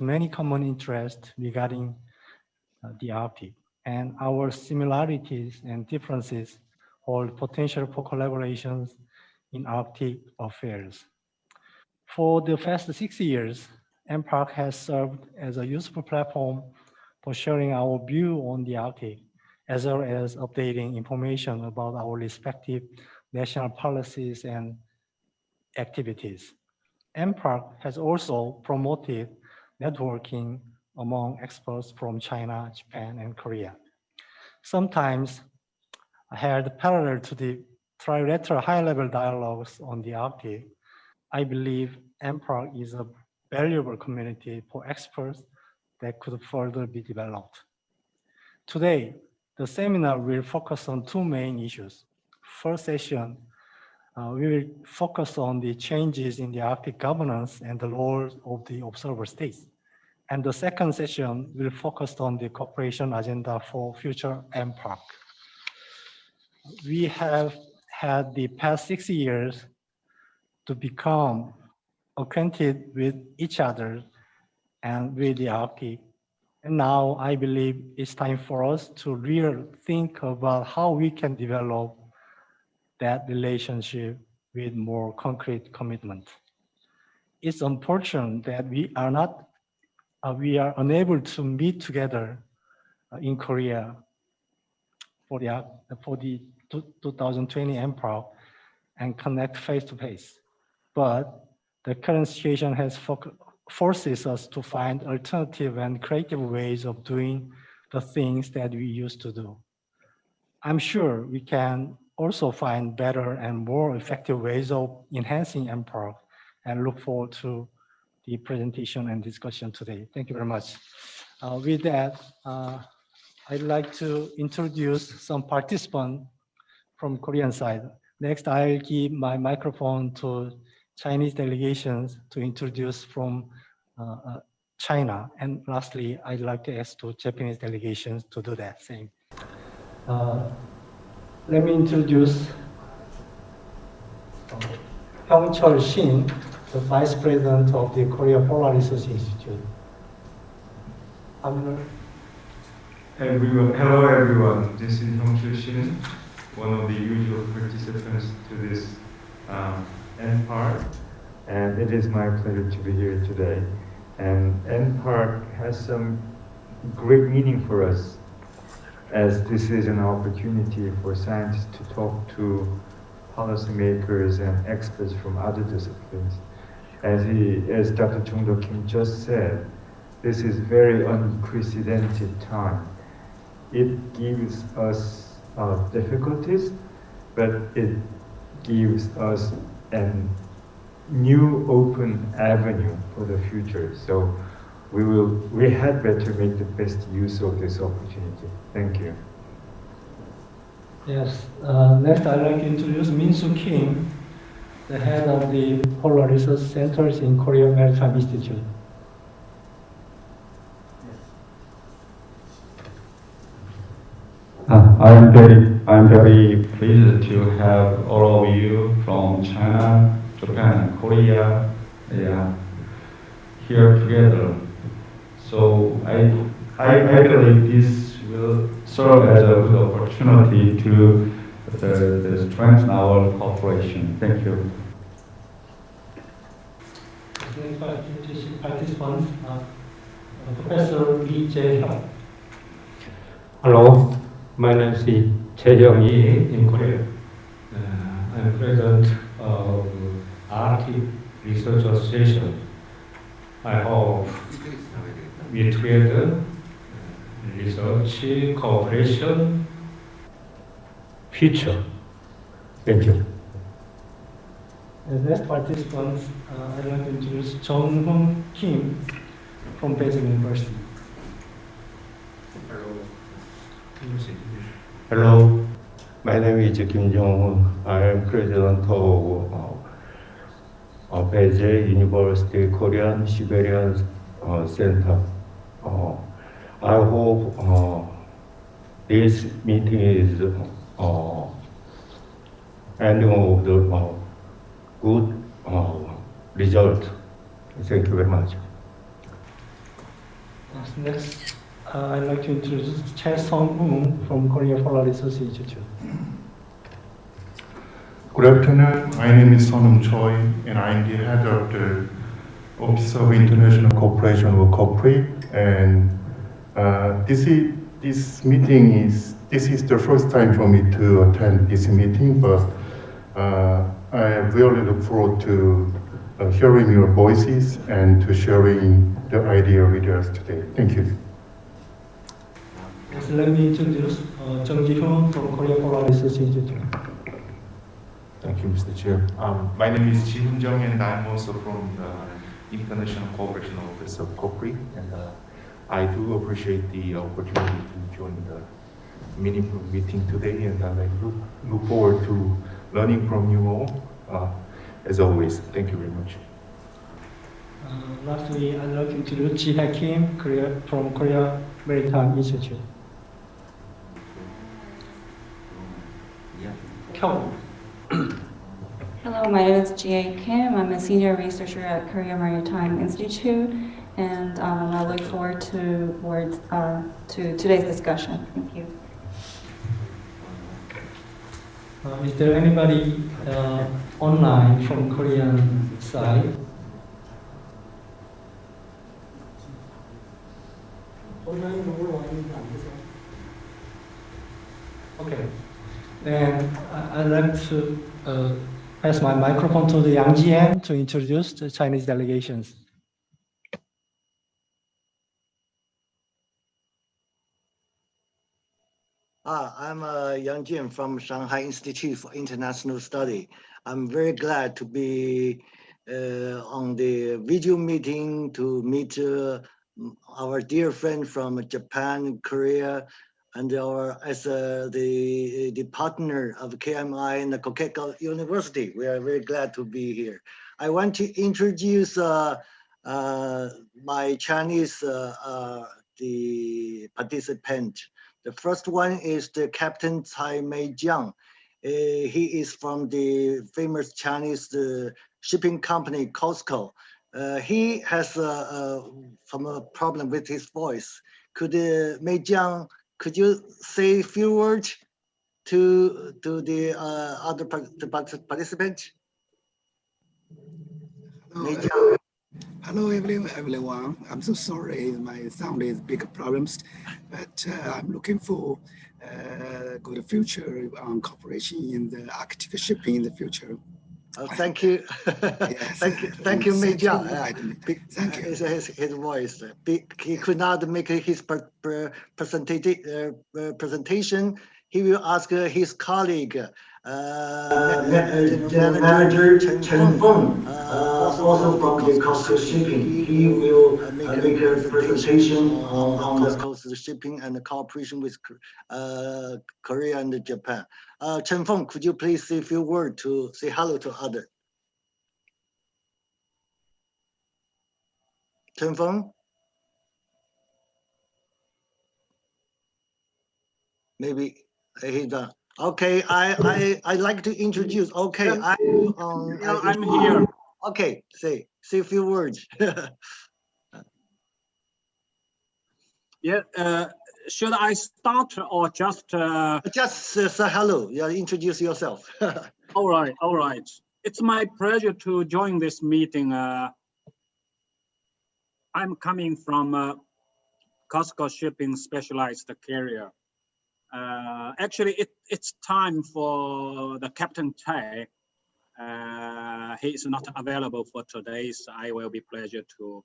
many common interests regarding the Arctic, and our similarities and differences hold potential for collaborations in Arctic affairs. For the past 6 years, MPARC has served as a useful platform for sharing our view on the Arctic, as well as updating information about our respective national policies and activities. MPARC has also promoted networking among experts from China, Japan, and Korea, sometimes held parallel to the trilateral high-level dialogues on the Arctic. I believe MPARC is a valuable community for experts that could further be developed. Today, the seminar will focus on two main issues. First session, we will focus on the changes in the Arctic governance and the role of the observer states. And the second session will focus on the cooperation agenda for future MPARC. We have had the past 6 years to become acquainted with each other and with the Arctic. And now I believe it's time for us to really think about how we can develop that relationship with more concrete commitment. It's unfortunate that we are unable to meet together in Korea for the 2020 MPARC and connect face to face. But the current situation has forces us to find alternative and creative ways of doing the things that we used to do. I'm sure we can also find better and more effective ways of enhancing MPARC and look forward to the presentation and discussion today. Thank you very much. With that, I'd like to introduce some participants from Korean side. Next, I'll give my microphone to Chinese delegations to introduce from China. And lastly, I'd like to ask two Japanese delegations to do that same. Let me introduce Hyung-Chul Shin, the Vice President of the Korea Polar Research Institute. Hello everyone. This is Hyung-Chul Shin, one of the usual participants to this NPARC, and it is my pleasure to be here today. And NPARC has some great meaning for us, as this is an opportunity for scientists to talk to policymakers and experts from other disciplines. As Dr. Chung-Do Kim just said, this is very unprecedented time. It gives us difficulties, but it gives us a new open avenue for the future. So we had better make the best use of this opportunity. Thank you. Yes. Next, I'd like to introduce Min-Soo Kim, the head of the Polar Research Centers in Korea Maritime Institute. I'm very pleased to have all of you from China, Japan, and Korea here together. So I believe this will serve as a good opportunity to strengthen our cooperation. Thank you. Next participant, Professor Lee Jae-hyuk. Hello, my name is Lee Jae-hyuk in Korea. I'm president of Arctic Research Association. I hope we together research cooperation future. Thank you. The next participant, I'd like to introduce Jong-Hoon Kim from Beijing University. Hello, my name is Kim Jong-hoon. I am president of Beijing University Korean Siberian Center. I hope this meeting is ending of the good result. Thank you very much. Next, I'd like to introduce Chae Sung-hoon from Korea Polar Research Institute. Good afternoon. My name is Sonum Choi, and I'm the head of the Office of International Cooperation, or COPRI. And this is the first time for me to attend this meeting, but I really look forward to hearing your voices and to sharing the idea with us today. Thank you. Next, let me introduce Jung Ji-hoon from Korea Polar Research Institute. Thank you, Mr. Chair. My name is Ji-hoon Jung, and I'm also from the International Cooperation Office of COPRI. And I do appreciate the opportunity to join the meaningful meeting today, and I look forward to learning from you all, as always. Thank you very much. Lastly, I'd like to introduce Ji-hae Kim from Korea Maritime Institute. Kyung. Hello, my name is Ji-hae Kim. I'm a senior researcher at Korea Maritime Institute, and I look forward to today's discussion. Thank you. Is there anybody online from Korean side? Okay. Then I'd like to pass my microphone to the Yang Jian to introduce the Chinese delegations. I'm Yang Jian from Shanghai Institute for International Study. I'm very glad to be on the video meeting to meet our dear friend from Japan, Korea, and the partner of KMI and the Kokkaido University. We are very glad to be here. I want to introduce my Chinese the participant. The first one is the Captain Cai Mei Jiang. He is from the famous Chinese shipping company COSCO. He has some problem with his voice. Could Mei Jiang, could you say a few words to the other participants? Mei Jiang. Hello everyone. I'm so sorry, my sound is big problems, but I'm looking for good future cooperation in the Arctic shipping in the future. Thank you. Yes. thank you, Mei Jiang. Thank you. His voice. He could not make his presentation. He will ask his colleague, manager Chen Feng, also from the COSCO shipping. He will make a presentation on the COSCO shipping and the cooperation with Korea and Japan. Chen Feng, could you please say a few words to say hello to others? Chen Feng? Maybe he's done. Okay, I like to introduce. Okay, I'm here. Okay, say a few words. Yeah. Should I start or just? Just say hello. Yeah, introduce yourself. All right. It's my pleasure to join this meeting. I'm coming from COSCO Shipping Specialized Carrier. Actually, it's time for the Captain Cai. He is not available for today, so I will be pleasure to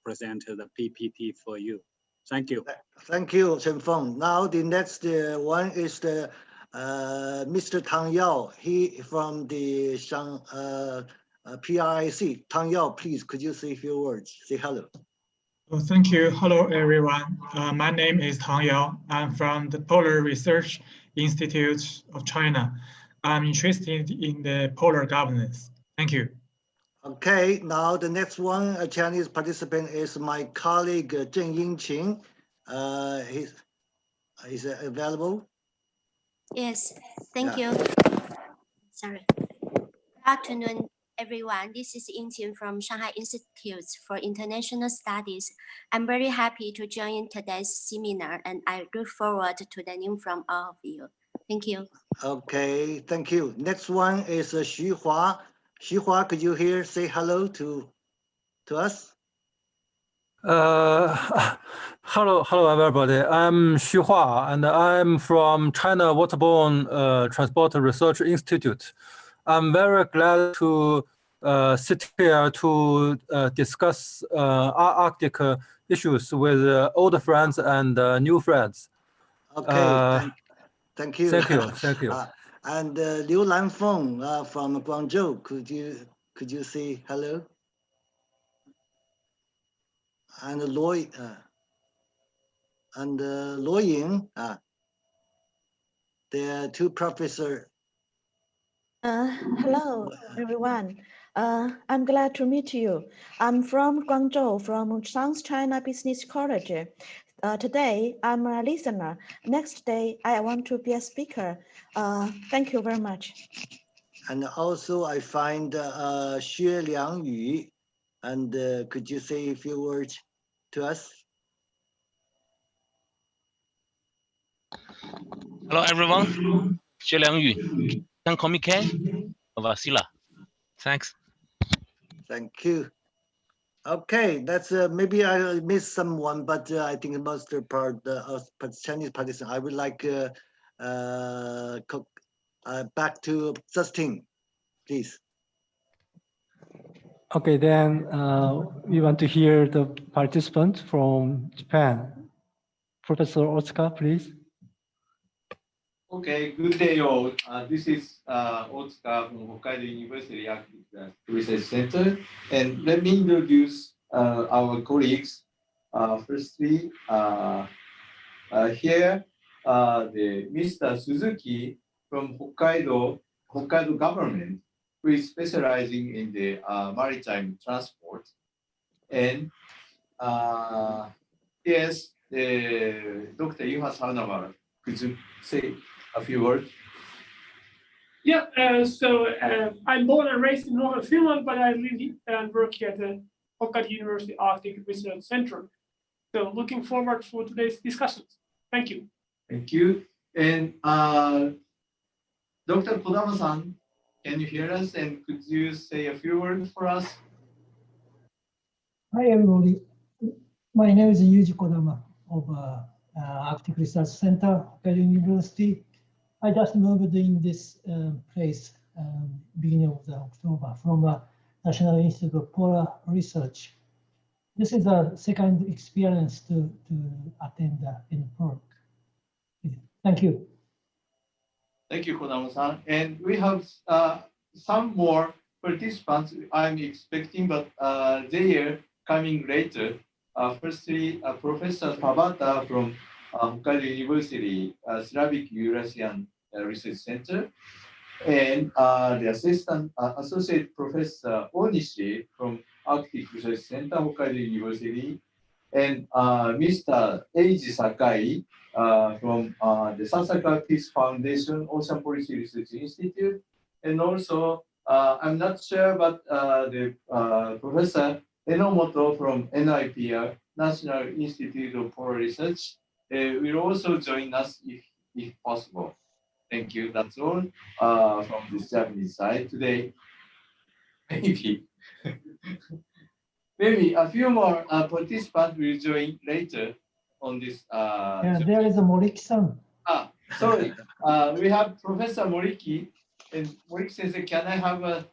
present the PPT for you. Thank you. Thank you, Chen Feng. Now the next one is the Mr. Tang Yao. He from the PRIC. Tang Yao, please, could you say a few words? Say hello. Oh, thank you. Hello, everyone. My name is Tang Yao. I'm from the Polar Research Institute of China. I'm interested in the polar governance. Thank you. Okay, now the next one, a Chinese participant is my colleague Zheng Yingqing. He's available. Yes, thank you. Sorry. Good afternoon, everyone. This is Yingqin from Shanghai Institute for International Studies. I'm very happy to join today's seminar, and I look forward to learning from all of you. Thank you. Okay, thank you. Next one is Xu Hua. Xu Hua, could you say hello to us? Hello everybody. I'm Xu Hua, and I'm from China Waterborne Transport Research Institute. I'm very glad to sit here to discuss Arctic issues with old friends and new friends. Okay, thank you. Thank you. And Liu Lanfeng from Guangzhou, could you say hello? And Loy Ying, they are two professors. Hello, everyone. I'm glad to meet you. I'm from Guangzhou, from South China Business College. Today, I'm a listener. Next day, I want to be a speaker. Thank you very much. And also, I find Xue Liangyu. And could you say a few words to us? Hello, everyone. Xue Liangyu. Can call me Ken or Vasila. Thanks. Thank you. Okay, that's maybe I missed someone, but I think most of the Chinese participants. I would like back to Justin, please. Okay, then we want to hear the participant from Japan. Professor Otsuka, please. Okay, good day all. This is Otsuka from Hokkaido University Arctic Research Center. And let me introduce our colleagues. Firstly, here, the Mr. Suzuki from Hokkaido government, who is specializing in the maritime transport. And yes, Dr. Yuha Saunamara, could you say a few words? Yeah, I'm born and raised in northern Finland, but I live and work here at the Hokkaido University Arctic Research Center. So looking forward for today's discussions. Thank you. Thank you. And Dr. Kodama-san, can you hear us? And could you say a few words for us? Hi, everybody. My name is Yuji Kodama of Arctic Research Center, Hokkaido University. I just moved in this place beginning of October from National Institute of Polar Research. This is a second experience to attend in Prague. Thank you. Thank you, Kodama-san. And we have some more participants I'm expecting, but they are coming later. Firstly, Professor Tabata from Hokkaido University Slavic Eurasian Research Center, and the Associate Professor Onishi from Arctic Research Center, Hokkaido University, and Mr. Eiji Sakai from the Sasaka Peace Foundation Ocean Policy Research Institute, and also I'm not sure, but the Professor Enomoto from NIPR, National Institute of Polar Research, will also join us if possible. Thank you. That's all from this Japanese side today. Maybe a few more participants will join later on this. There is a Moriki-san. Sorry. We have Professor Moriki. And Moriki says, can I have a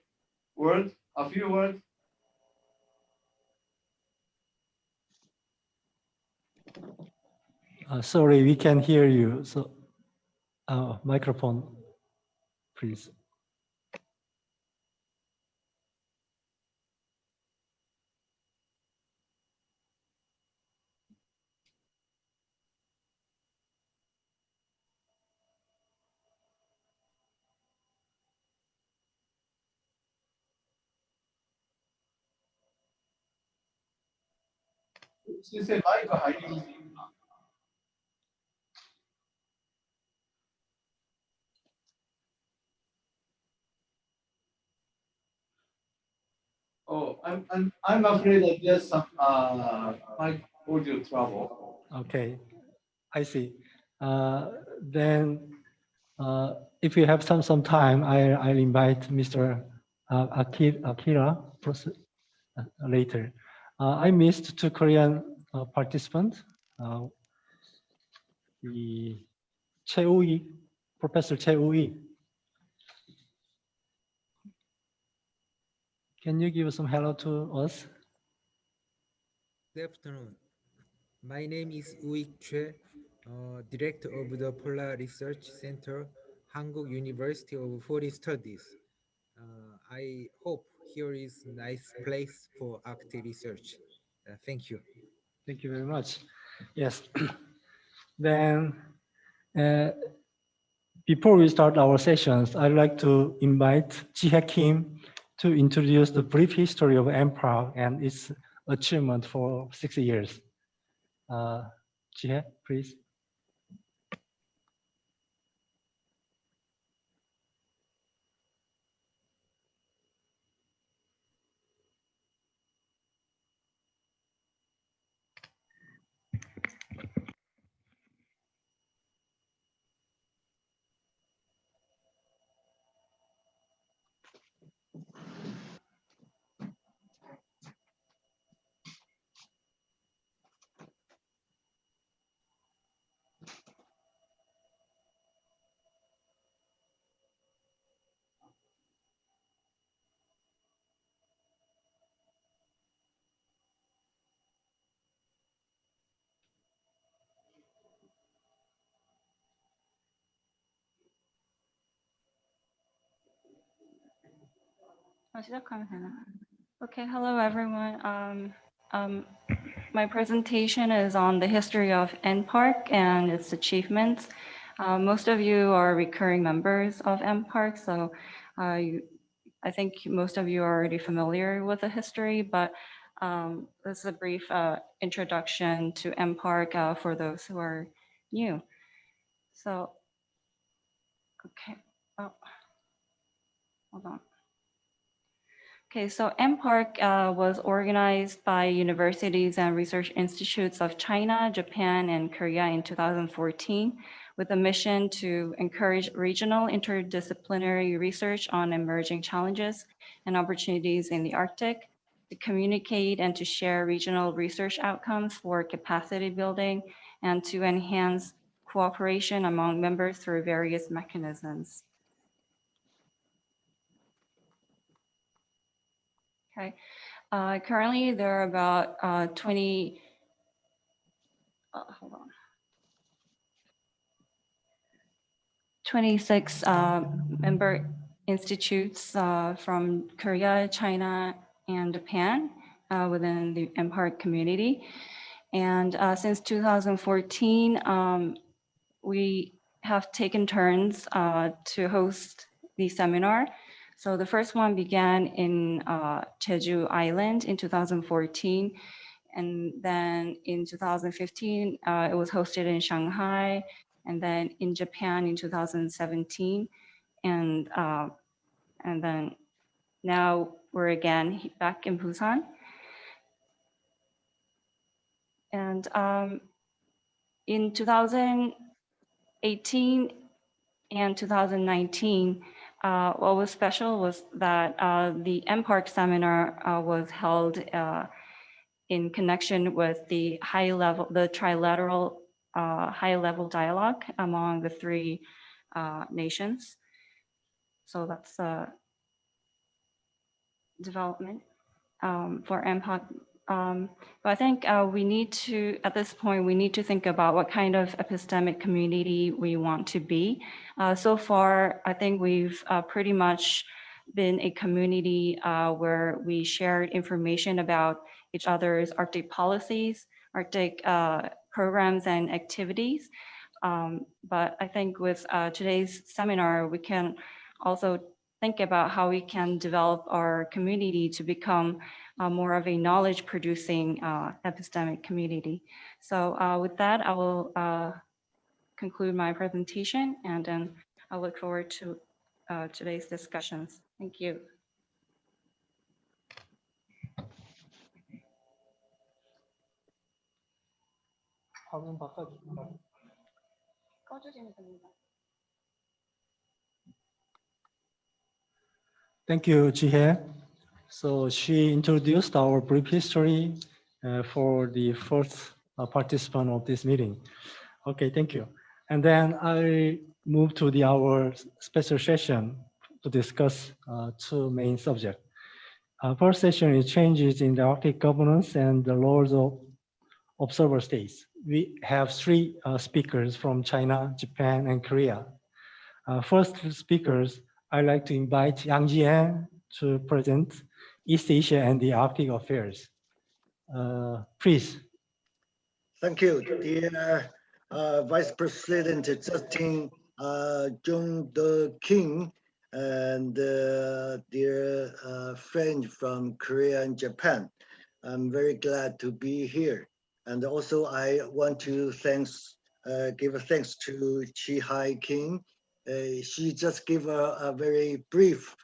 few words? Sorry, we can hear you. So, microphone, please. She said, Mike, I'm afraid that there's some mic audio trouble. Okay, I see. Then, if you have some time, I'll invite Mr. Akira later. I missed two Korean participants. The Professor Che Woo-yi. Can you give some hello to us? Good afternoon. My name is Woo-ik Choi, Director of the Polar Research Center, Hankuk University of Foreign Studies. I hope here is a nice place for Arctic research. Thank you. Thank you very much. Yes. Then, before we start our sessions, I'd like to invite Ji-hae Kim to introduce the brief history of MPROG and its achievement for 6 years. Ji-hae, please. Okay, hello everyone. My presentation is on the history of NPARC and its achievements. Most of you are recurring members of NPARC, so I think most of you are already familiar with the history, but this is a brief introduction to NPARC for those who are new. So, okay, oh, hold on. Okay, so MPARC was organized by universities and research institutes of China, Japan, and Korea in 2014 with a mission to encourage regional interdisciplinary research on emerging challenges and opportunities in the Arctic, to communicate and to share regional research outcomes for capacity building, and to enhance cooperation among members through various mechanisms. Okay. Currently, there are about 26 member institutes from Korea, China, and Japan within the MPARC community. And since 2014, we have taken turns to host the seminar. So the first one began in Jeju Island in 2014. And then in 2015, it was hosted in Shanghai, and then in Japan in 2017. And then now we're again back in Busan. And in 2018 and 2019, what was special was that the MPARC seminar was held in connection with the trilateral high-level dialogue among the three nations. So that's development for MPARC. But I think we need to, at this point, we need to think about what kind of epistemic community we want to be. So far, I think we've pretty much been a community where we shared information about each other's Arctic policies, Arctic programs and activities. But I think with today's seminar, we can also think about how we can develop our community to become more of a knowledge-producing epistemic community. So with that, I will conclude my presentation, and then I look forward to today's discussions. Thank you. 화면 바꿔줄까요? Thank you, Jihe. So she introduced our brief history for the first participant of this meeting. Okay, thank you. And then I move to our special session to discuss two main subjects. First session is changes in the Arctic governance and the roles of observer states. We have three speakers from China, Japan, and Korea. First speakers, I'd like to invite Yang Jian to present East Asia and the Arctic affairs. Please. Thank you, dear Vice President Justin Jung De King and dear friend from Korea and Japan. I'm very glad to be here. And also I want to give thanks to Chi Hai King. She just gave a very brief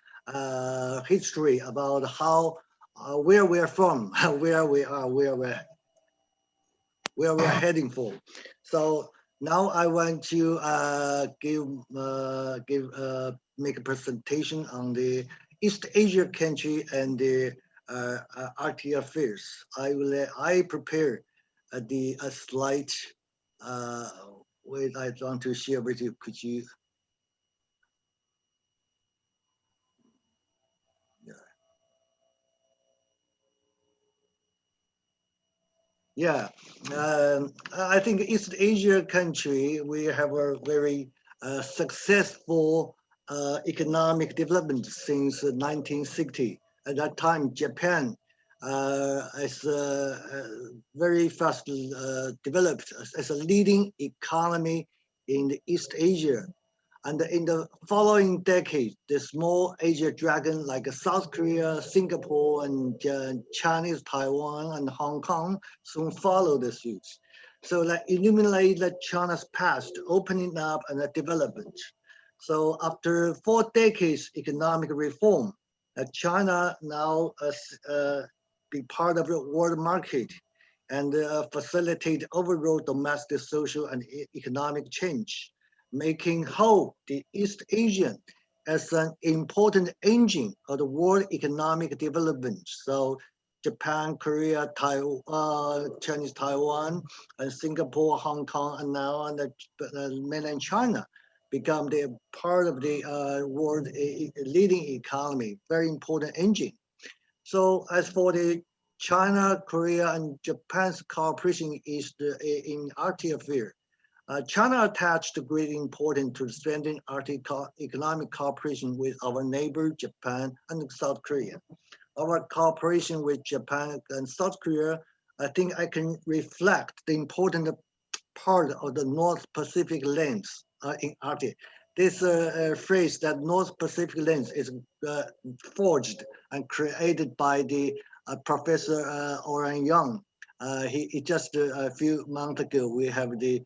history about how where we are from, where we are, where we're heading for. So now I want to make a presentation on the East Asia country and the Arctic affairs. I prepare a slide. Wait, I want to share with you. Could you? Yeah, I think East Asia country, we have a very successful economic development since 1960. At that time, Japan is very fast developed as a leading economy in the East Asia. And in the following decade, the small Asia dragon like South Korea, Singapore, and Chinese Taiwan and Hong Kong soon followed the suit. So that illuminate China's past, opening up and development. So after 4 decades economic reform, China now be part of the world market and facilitate overall domestic, social, and economic change, making whole the East Asian as an important engine of the world economic development. So Japan, Korea, Taiwan, Chinese Taiwan, and Singapore, Hong Kong, and now mainland China become the part of the world leading economy, very important engine. So as for the China, Korea, and Japan's cooperation in Arctic affairs, China attached great importance to strengthen Arctic economic cooperation with our neighbor, Japan and South Korea. Our cooperation with Japan and South Korea, I think I can reflect the important part of the North Pacific Lands in Arctic. This phrase that North Pacific Lands is forged and created by the Professor Oran Young. He just a few months ago, we have the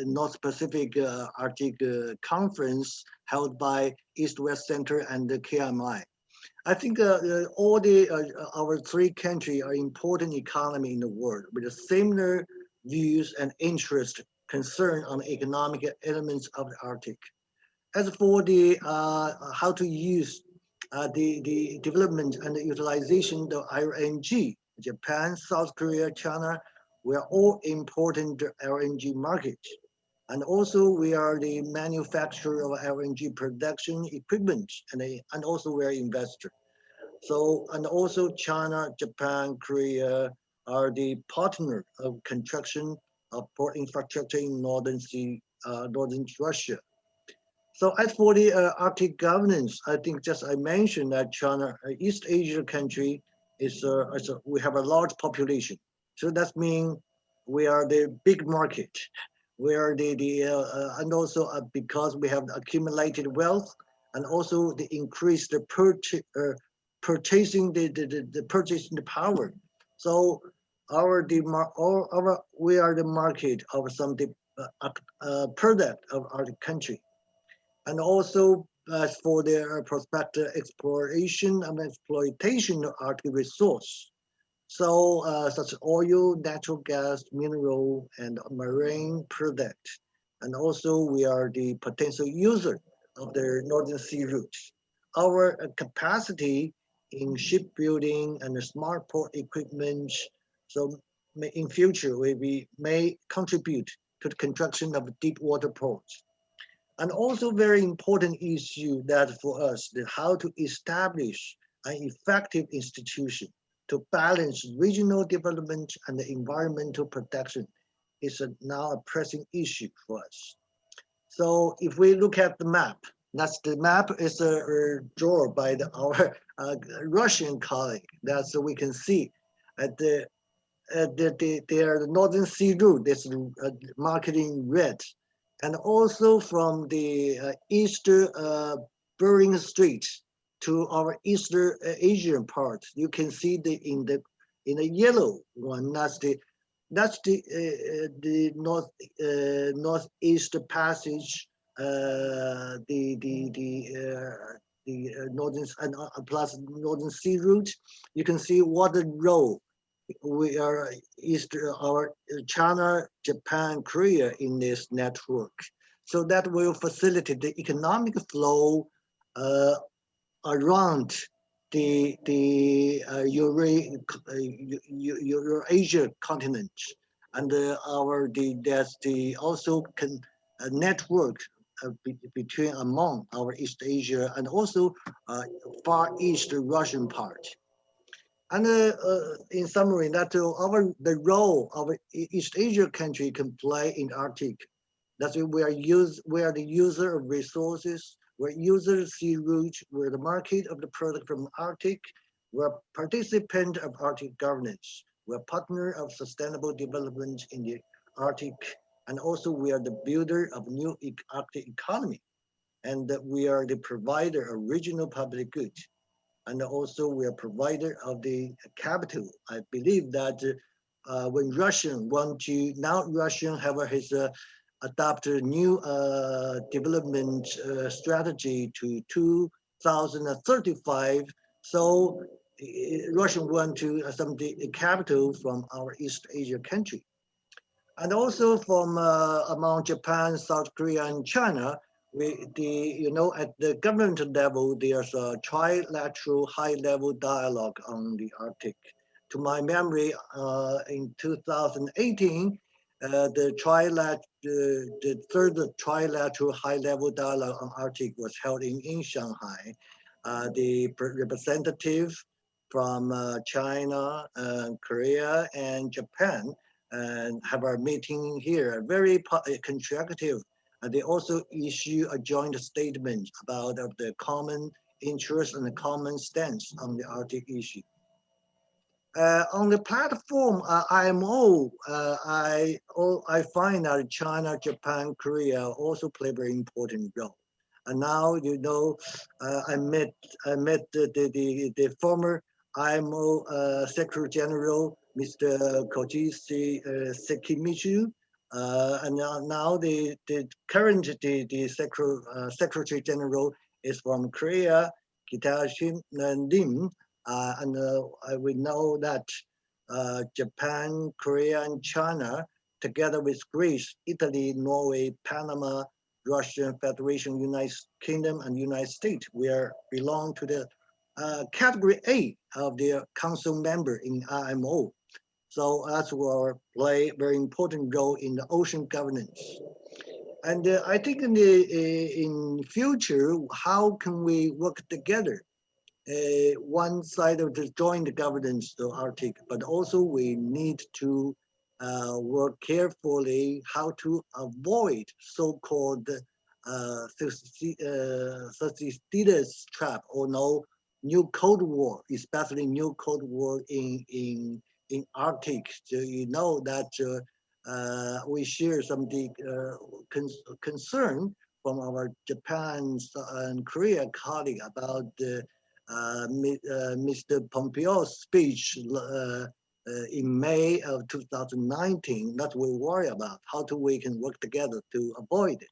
North Pacific Arctic Conference held by East-West Center and the KMI. I think all our 3 countries are important economy in the world with similar views and interest concern on economic elements of the Arctic. As for the how to use the development and the utilization of LNG, Japan, South Korea, China, we are all important LNG markets. And also we are the manufacturer of LNG production equipment and also we are investor. So, and also China, Japan, Korea are the partner of construction of port infrastructure in northern Russia. So as for the Arctic governance, I think just I mentioned that China, East Asia country is we have a large population. So that means we are the big market. We are and also because we have accumulated wealth and also the increased purchasing the purchasing power. So we are the market of some product of our country. And also as for their prospective exploration and exploitation of Arctic resource. So such as oil, natural gas, mineral, and marine product. And also we are the potential user of the Northern Sea route. Our capacity in shipbuilding and the smart port equipment, so in future we may contribute to the construction of deep water ports. And also very important issue that for us, that how to establish an effective institution to balance regional development and the environmental protection is now a pressing issue for us. So if we look at the map, that's the map is drawn by our Russian colleague. That's so we can see at the Northern Sea route is marked in red, and also from the eastern Bering Strait to our eastern Asian part, you can see in the yellow one. That's the northeast passage, the northern and plus Northern Sea route. You can see what the role we are our China, Japan, Korea in this network. So that will facilitate the economic flow around the Eurasia continent, and there's the also network between among our East Asia and also Far East Russian part. And in summary, that the role our East Asia country can play in Arctic. That's we are the user of resources. We're user of sea route. We're the market of the product from Arctic. We're participant of Arctic governance. We're partner of sustainable development in the Arctic, and also we are the builder of new Arctic economy, and that we are the provider of regional public good. And also we are provider of the capital. I believe that when Russian want to, now Russian have his adopt a new development strategy to 2035. So Russian want to some the capital from our East Asia country. And also from among Japan, South Korea, and China, at the government level, there's a trilateral high-level dialogue on the Arctic. To my memory, in 2018, the third trilateral high-level dialogue on Arctic was held in Shanghai. The representative from China, Korea, and Japan and have our meeting here, very constructive. They also issue a joint statement about the common interest and the common stance on the Arctic issue. On the platform IMO, I find that China, Japan, Korea also play a very important role. And now, I met the former IMO Secretary General, Mr. Koji Sekimichi, and now the current Secretary General is from Korea, Kitashim Lim. And we know that Japan, Korea, and China, together with Greece, Italy, Norway, Panama, Russian Federation, United Kingdom, and United States, we belong to the category A of the council member in IMO. So that's will play a very important role in the ocean governance. And I think in future, how can we work together? One side of the joint governance of Arctic, but also we need to work carefully how to avoid so-called Thucydides trap or new Cold War, especially new Cold War in Arctic. So you know that we share some concern from our Japan and Korea colleague about Mr. Pompeo's speech in May of 2019 that we worry about how we can work together to avoid it.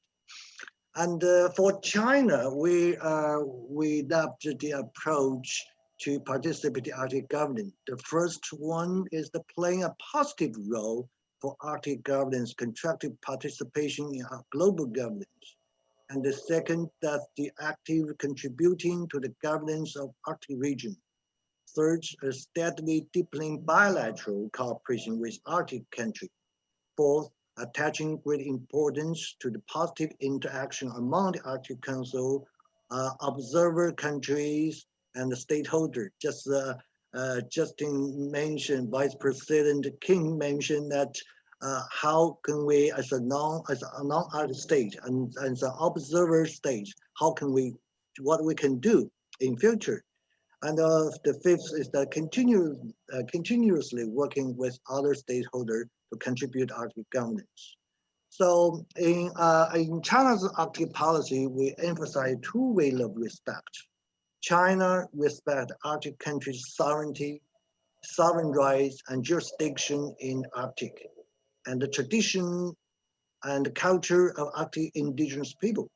And for China, we adopted the approach to participate in Arctic governance. The first one is the playing a positive role for Arctic governance, constructive participation in global governance. And the second, that's the active contributing to the governance of Arctic region. Third, steadily deepening bilateral cooperation with Arctic countries. Fourth, attaching great importance to the positive interaction among the Arctic Council observer countries and the stakeholders. Just Justin mentioned, Vice President King mentioned that how can we, as a non-Arctic state and as an observer state, what we can do in future. And the fifth is that continuously working with other stakeholders to contribute Arctic governance. So in China's Arctic policy, we emphasize two ways of respect. China respects Arctic countries' sovereignty, sovereign rights, and jurisdiction in Arctic, and the tradition and the culture of Arctic indigenous people.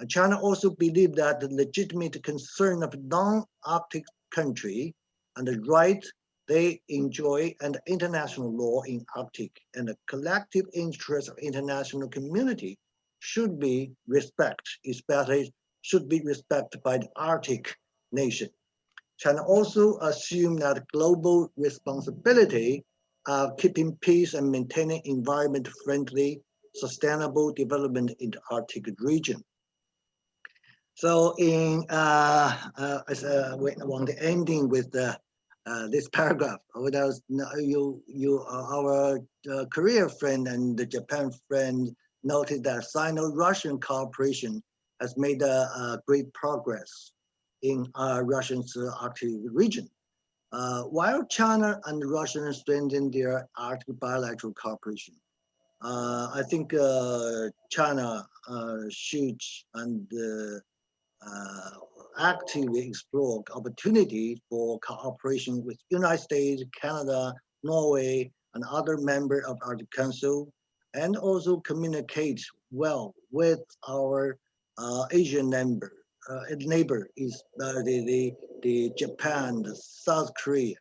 China also believes that the legitimate concern of non-Arctic country and the right they enjoy and international law in Arctic and the collective interest of international community should be respected, especially should be respected by the Arctic nation. China also assumes that global responsibility of keeping peace and maintaining environment-friendly, sustainable development in the Arctic region. So in I want to ending with this paragraph. Our Korea friend and the Japan friend noted that Sino-Russian cooperation has made great progress in Russia's Arctic region. While China and Russia strengthen their Arctic bilateral cooperation, I think China should actively explore opportunity for cooperation with United States, Canada, Norway, and other members of Arctic Council, and also communicate well with our Asian neighbor is the Japan, the South Korea.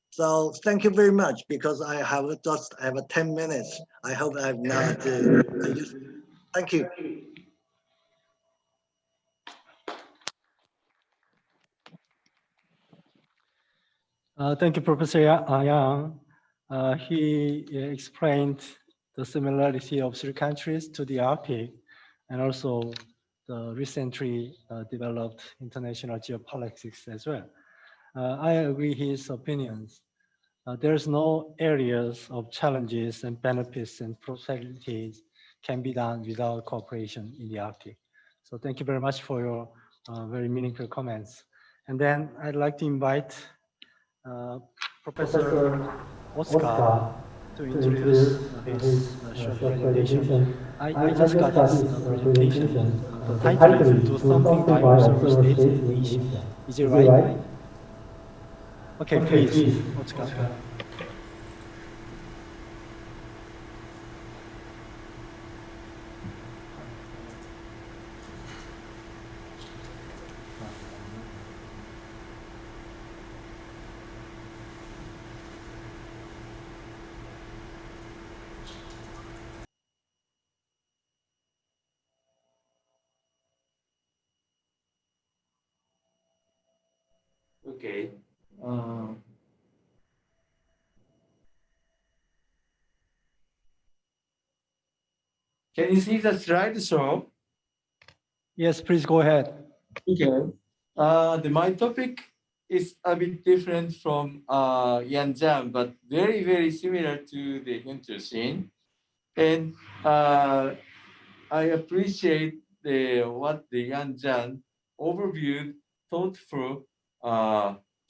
So thank you very much, because I have 10 minutes. I hope I've not used. Thank you. Thank you, Professor Yang. He explained the similarity of three countries to the Arctic, and also the recently developed international geopolitics as well. I agree his opinions. There's no areas of challenges and benefits and possibilities can be done without cooperation in the Arctic. So thank you very much for your very meaningful comments. And then I'd like to invite Professor Oscar to introduce his short presentation. I just got his presentation. The title is "Do Something by Observer States in Asia." Is it right? Okay, please, Oscar. Okay. Can you see the slideshow? Yes, please go ahead. Okay. My topic is a bit different from Yan Zhang, but very, very similar to the Hunter-Shin. And I appreciate what the Yan Zhang overviewed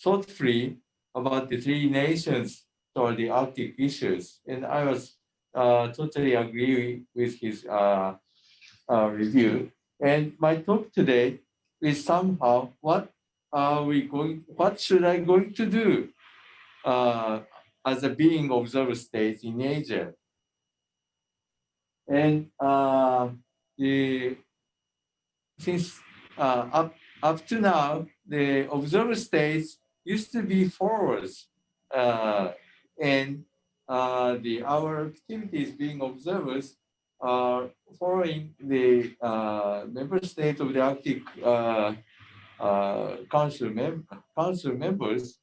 thoughtfully about the three nations or the Arctic issues. And I was totally agree with his review. And my talk today is somehow what should I going to do as a being observer state in Asia? And since up to now, the observer states used to be forwards, and our activities being observers are following the member state of the Arctic council members,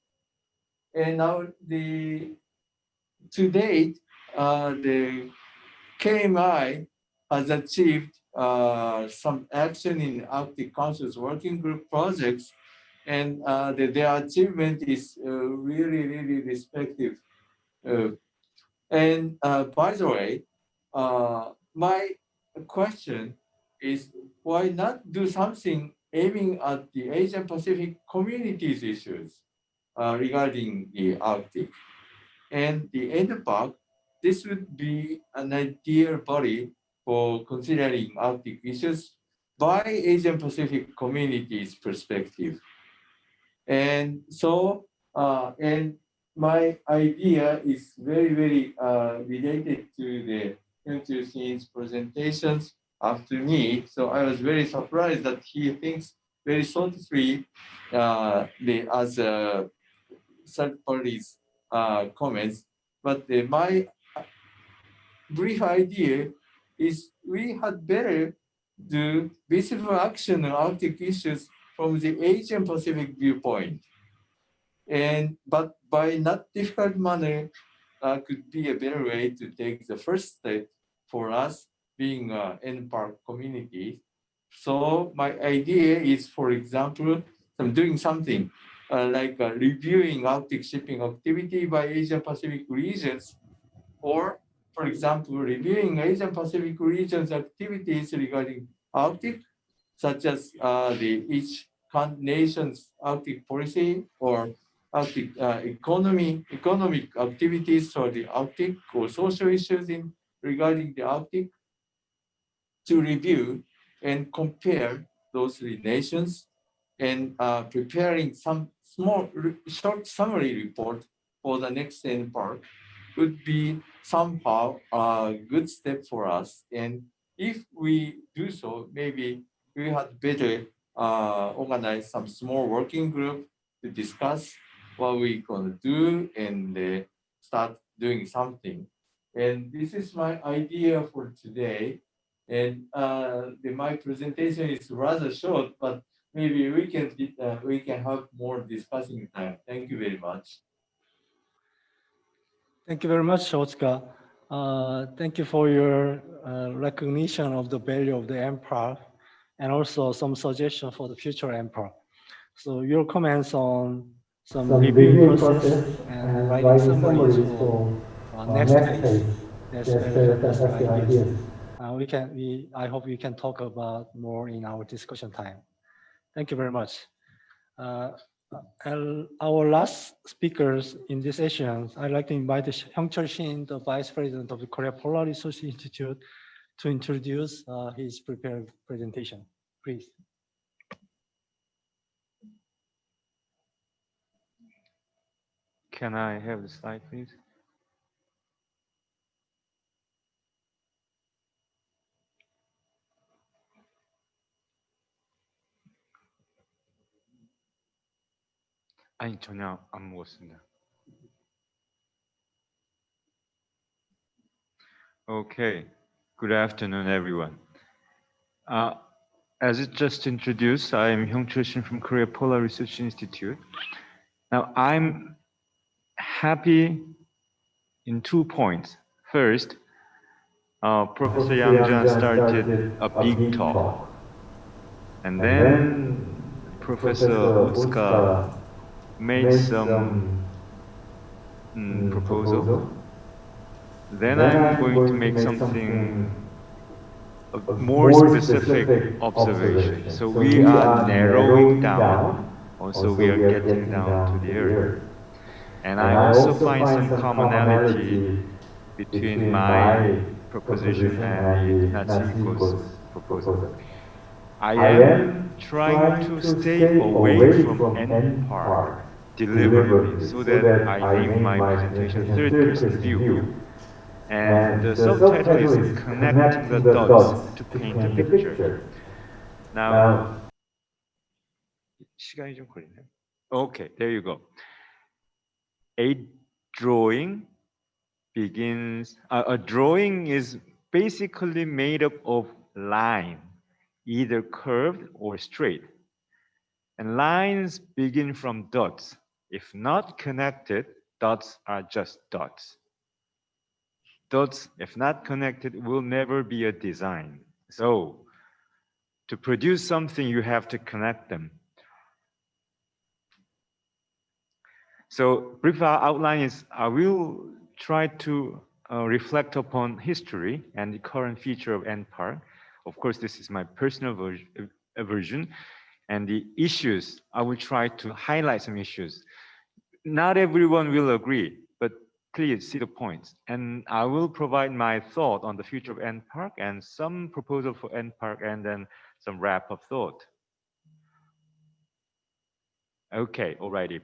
and now to date the KMI has achieved some action in Arctic Council's working group projects, and their achievement is really respective. And by the way, my question is, why not do something aiming at the Asian Pacific communities issues regarding the Arctic? And the NPAC, this would be an ideal body for considering Arctic issues by Asian Pacific communities perspective. And so, and my idea is very related to the Hyun-Chul Shin's presentations after me. So I was very surprised that he thinks very thoughtfully as third parties comments. But my brief idea is we had better do visible action on Arctic issues from the Asian Pacific viewpoint. But by not difficult manner could be a better way to take the first step for us being NPARK community. So my idea is, for example, I'm doing something like reviewing Arctic shipping activity by Asia Pacific regions, or for example, reviewing Asian Pacific region's activities regarding Arctic, such as each nation's Arctic policy or Arctic economic activities for the Arctic or social issues regarding the Arctic, to review and compare those nations, and preparing some small short summary report for the next NPARK would be somehow a good step for us. And if we do so, maybe we had better organize some small working group to discuss what we're gonna do and start doing something. And this is my idea for today. And my presentation is rather short, but maybe we can have more discussing time. Thank you very much. Thank you very much, Otsuka. Thank you for your recognition of the value of the NPAR and also some suggestion for the future NPAR. So your comments on some reviewing process and writing summaries for next phase, that's very fantastic ideas. I hope we can talk about more in our discussion time. Thank you very much. And our last speakers in this session, I'd like to invite Hyun-Chul Shin, the Vice President of the Korea Polar Research Institute, to introduce his prepared presentation. Please. Can I have the slide, please? 아니, 전혀 안 먹었습니다. Okay, good afternoon, everyone. As it just introduced, I am Hyun-Chul Shin from Korea Polar Research Institute. Now, I'm happy in 2 points. First, Professor Yang started a big talk, and then Professor Otsuka made some proposal. Then I'm going to make something more specific observation. So we are narrowing down, also we are getting down to the earth. And I also find some commonality between my proposition and Natsuhiko's proposal. I am trying to stay away from NPAR deliberately so that I name my presentation third-person view. And the subtitle is Connecting the Dots to Paint a Picture. Now, 시간이 좀 걸리네요. Okay, there you go. A drawing begins, a drawing is basically made up of line, either curved or straight. And lines begin from dots. If not connected, dots are just dots. Dots, if not connected, will never be a design. So, to produce something, you have to connect them. So, brief outline is I will try to reflect upon history and the current feature of NPARK. Of course, this is my personal version. And the issues, I will try to highlight some issues. Not everyone will agree, but please see the points. And I will provide my thought on the future of NPARK and some proposal for NPARK and then some wrap-up thought. Okay, alrighty.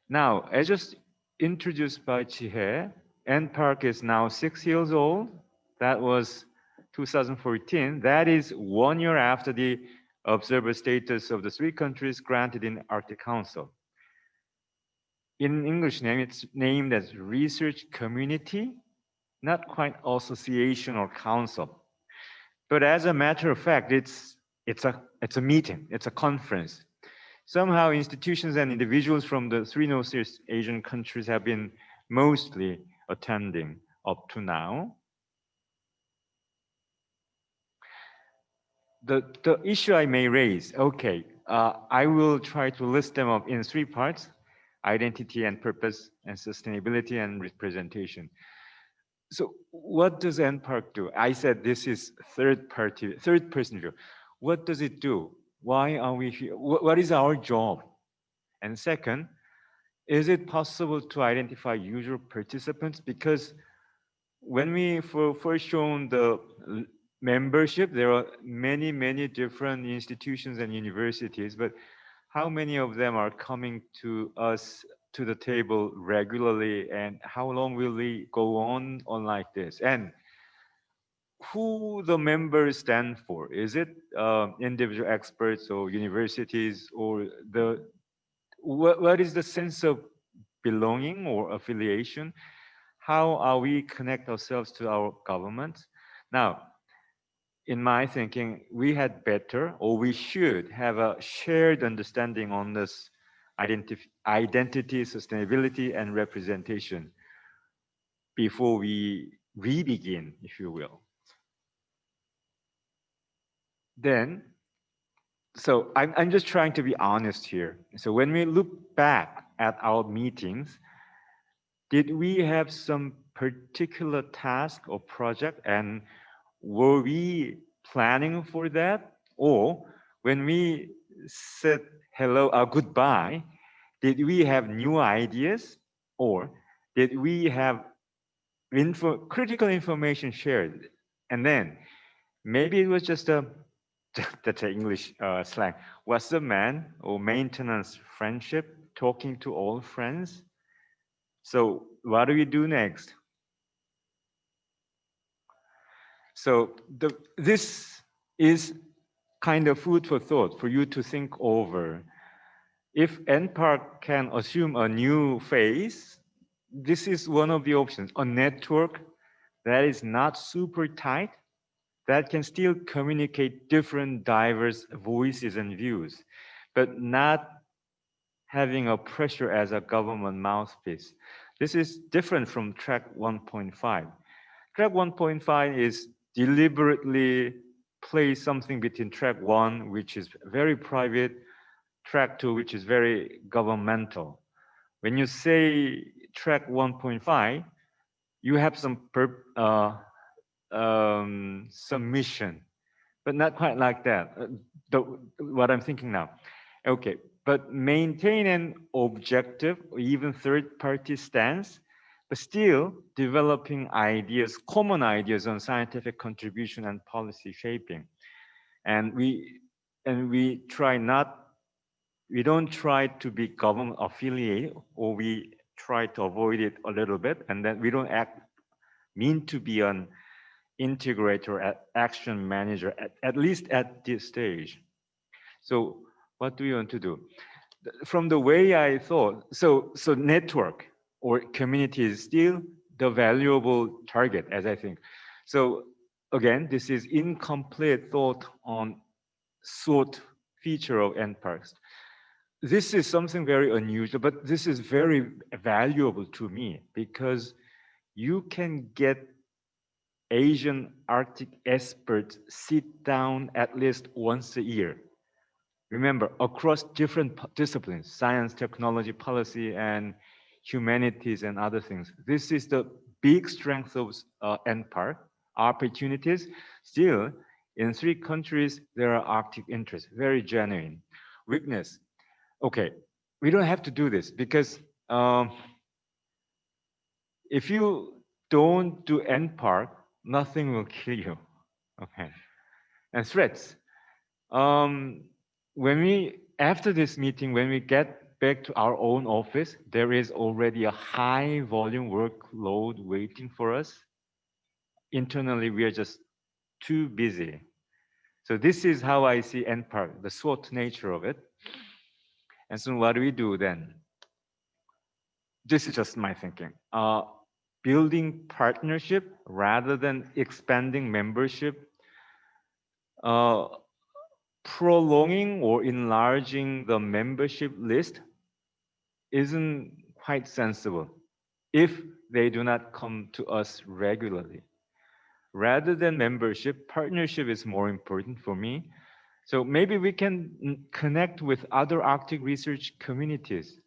Now, as just introduced by Chihe, NPARK is now 6 years old. That was 2014. That is 1 year after the observer status of the 3 countries granted in Arctic Council. In English name, it's named as Research Community, not quite association or council. But as a matter of fact, it's a meeting, it's a conference. Somehow institutions and individuals from the 3 Northeast Asian countries have been mostly attending up to now. The issue I may raise, okay, I will try to list them up in 3 parts: identity and purpose, and sustainability and representation. So what does NPARK do? I said this is third person view. What does it do? Why are we here? What is our job? And second, is it possible to identify usual participants? Because when we first shown the membership, there are many different institutions and universities, but how many of them are coming to us to the table regularly, and how long will we go on like this? And who the members stand for? Is it individual experts or universities, or what is the sense of belonging or affiliation? How are we connect ourselves to our government? Now, in my thinking, we had better, or we should have a shared understanding on this identity, sustainability, and representation before we begin, if you will. Then, so I'm just trying to be honest here. So when we look back at our meetings, did we have some particular task or project, and were we planning for that? Or when we said hello or goodbye, did we have new ideas, or did we have critical information shared? And then maybe it was just that's an English slang. Was the man or maintenance friendship, talking to all friends? So what do we do next? So this is kind of food for thought for you to think over. If NPARK can assume a new phase, this is one of the options. A network that is not super tight, that can still communicate different diverse voices and views, but not having a pressure as a government mouthpiece. This is different from track 1.5. Track 1.5 is deliberately place something between track 1, which is very private, track 2, which is very governmental. When you say track 1.5, you have some mission, but not quite like that. What I'm thinking now. Okay, but maintain an objective or even third-party stance, but still developing ideas, common ideas on scientific contribution and policy shaping. And we don't try to be government affiliated, or we try to avoid it a little bit, and then we don't mean to be an integrator, action manager, at least at this stage. So what do we want to do? from the way I thought, so network or community is still the valuable target, as I think. So again, this is incomplete thought on SWOT feature of NParks. This is something very unusual, but this is very valuable to me because you can get Asian Arctic experts sit down at least once a year. Remember, across different disciplines, science, technology, policy, and humanities, and other things. This is the big strength of NPARC, opportunities. Still, in 3 countries, there are Arctic interests, very genuine. Weakness, okay, we don't have to do this because if you don't do NPARC, nothing will kill you, okay? And threats, after this meeting, when we get back to our own office, there is already a high volume workload waiting for us. Internally, we are just too busy. So this is how I see NPARC, the SWOT nature of it. And so what do we do then? This is just my thinking. Building partnership rather than expanding membership, prolonging or enlarging the membership list isn't quite sensible if they do not come to us regularly. Rather than membership, partnership is more important for me. So maybe we can connect with other Arctic research communities,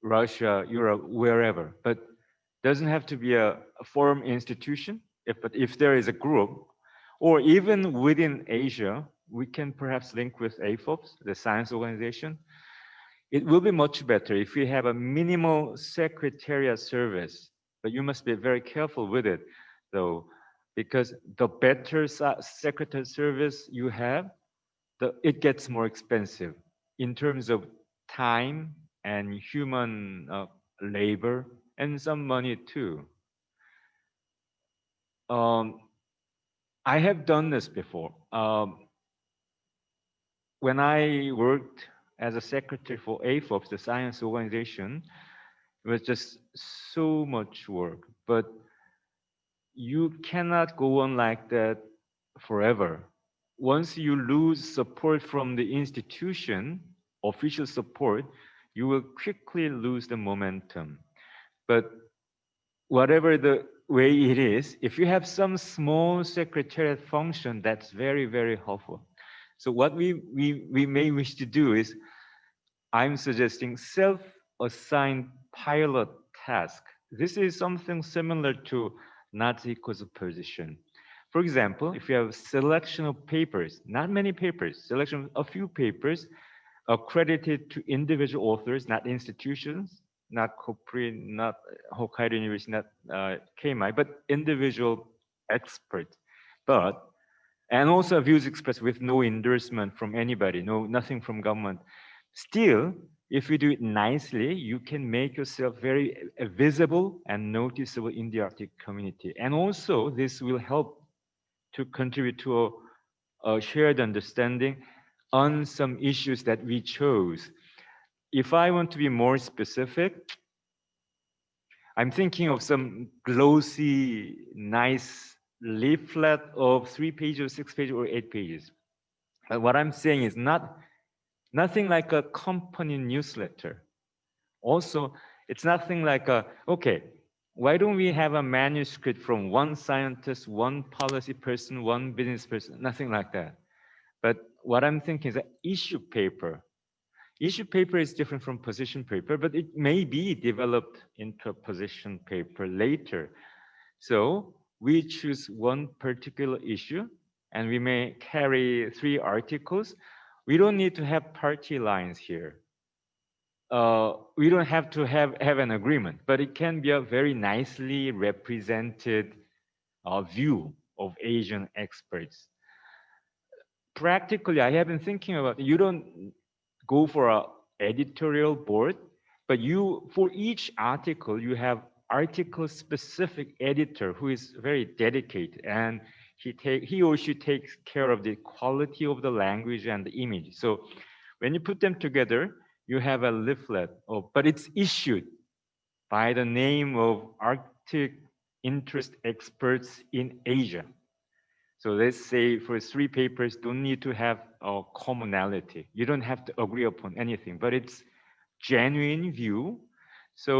Russia, Europe, wherever, but doesn't have to be a foreign institution. But if there is a group, or even within Asia, we can perhaps link with AFOPS, the science organization. It will be much better if we have a minimal secretariat service, but you must be very careful with it, though, because the better secretariat service you have, it gets more expensive in terms of time and human labor and some money too. I have done this before. When I worked as a secretary for AFOPS, the science organization, it was just so much work. But you cannot go on like that forever. Once you lose support from the institution, official support, you will quickly lose the momentum. But whatever the way it is, if you have some small secretariat function, that's very, very helpful. So what we may wish to do is, I'm suggesting self-assigned pilot task. This is something similar to Natsuhiko's position. For example, if you have a selection of papers, not many papers, selection of a few papers accredited to individual authors, not institutions, not Kopri, not Hokkaido University, not KMI, but individual experts. And also views expressed with no endorsement from anybody, nothing from government. Still, if you do it nicely, you can make yourself very visible and noticeable in the Arctic community. And also, this will help to contribute to a shared understanding on some issues that we chose. If I want to be more specific, I'm thinking of some glossy, nice leaflet of 3 pages, 6 pages, or 8 pages. But what I'm saying is nothing like a company newsletter. Also, it's nothing like okay, why don't we have a manuscript from one scientist, one policy person, one business person, nothing like that. But what I'm thinking is an issue paper. Issue paper is different from position paper, but it may be developed into a position paper later. So we choose one particular issue and we may carry 3 articles. We don't need to have party lines here. We don't have to have an agreement, but it can be a very nicely represented view of Asian experts. Practically, I have been thinking about, you don't go for an editorial board, but for each article, you have article-specific editor who is very dedicated, and he or she takes care of the quality of the language and the image. So when you put them together, you have a leaflet, but it's issued by the name of Arctic interest experts in Asia. So let's say for 3 papers, don't need to have a commonality. You don't have to agree upon anything, but it's genuine view. So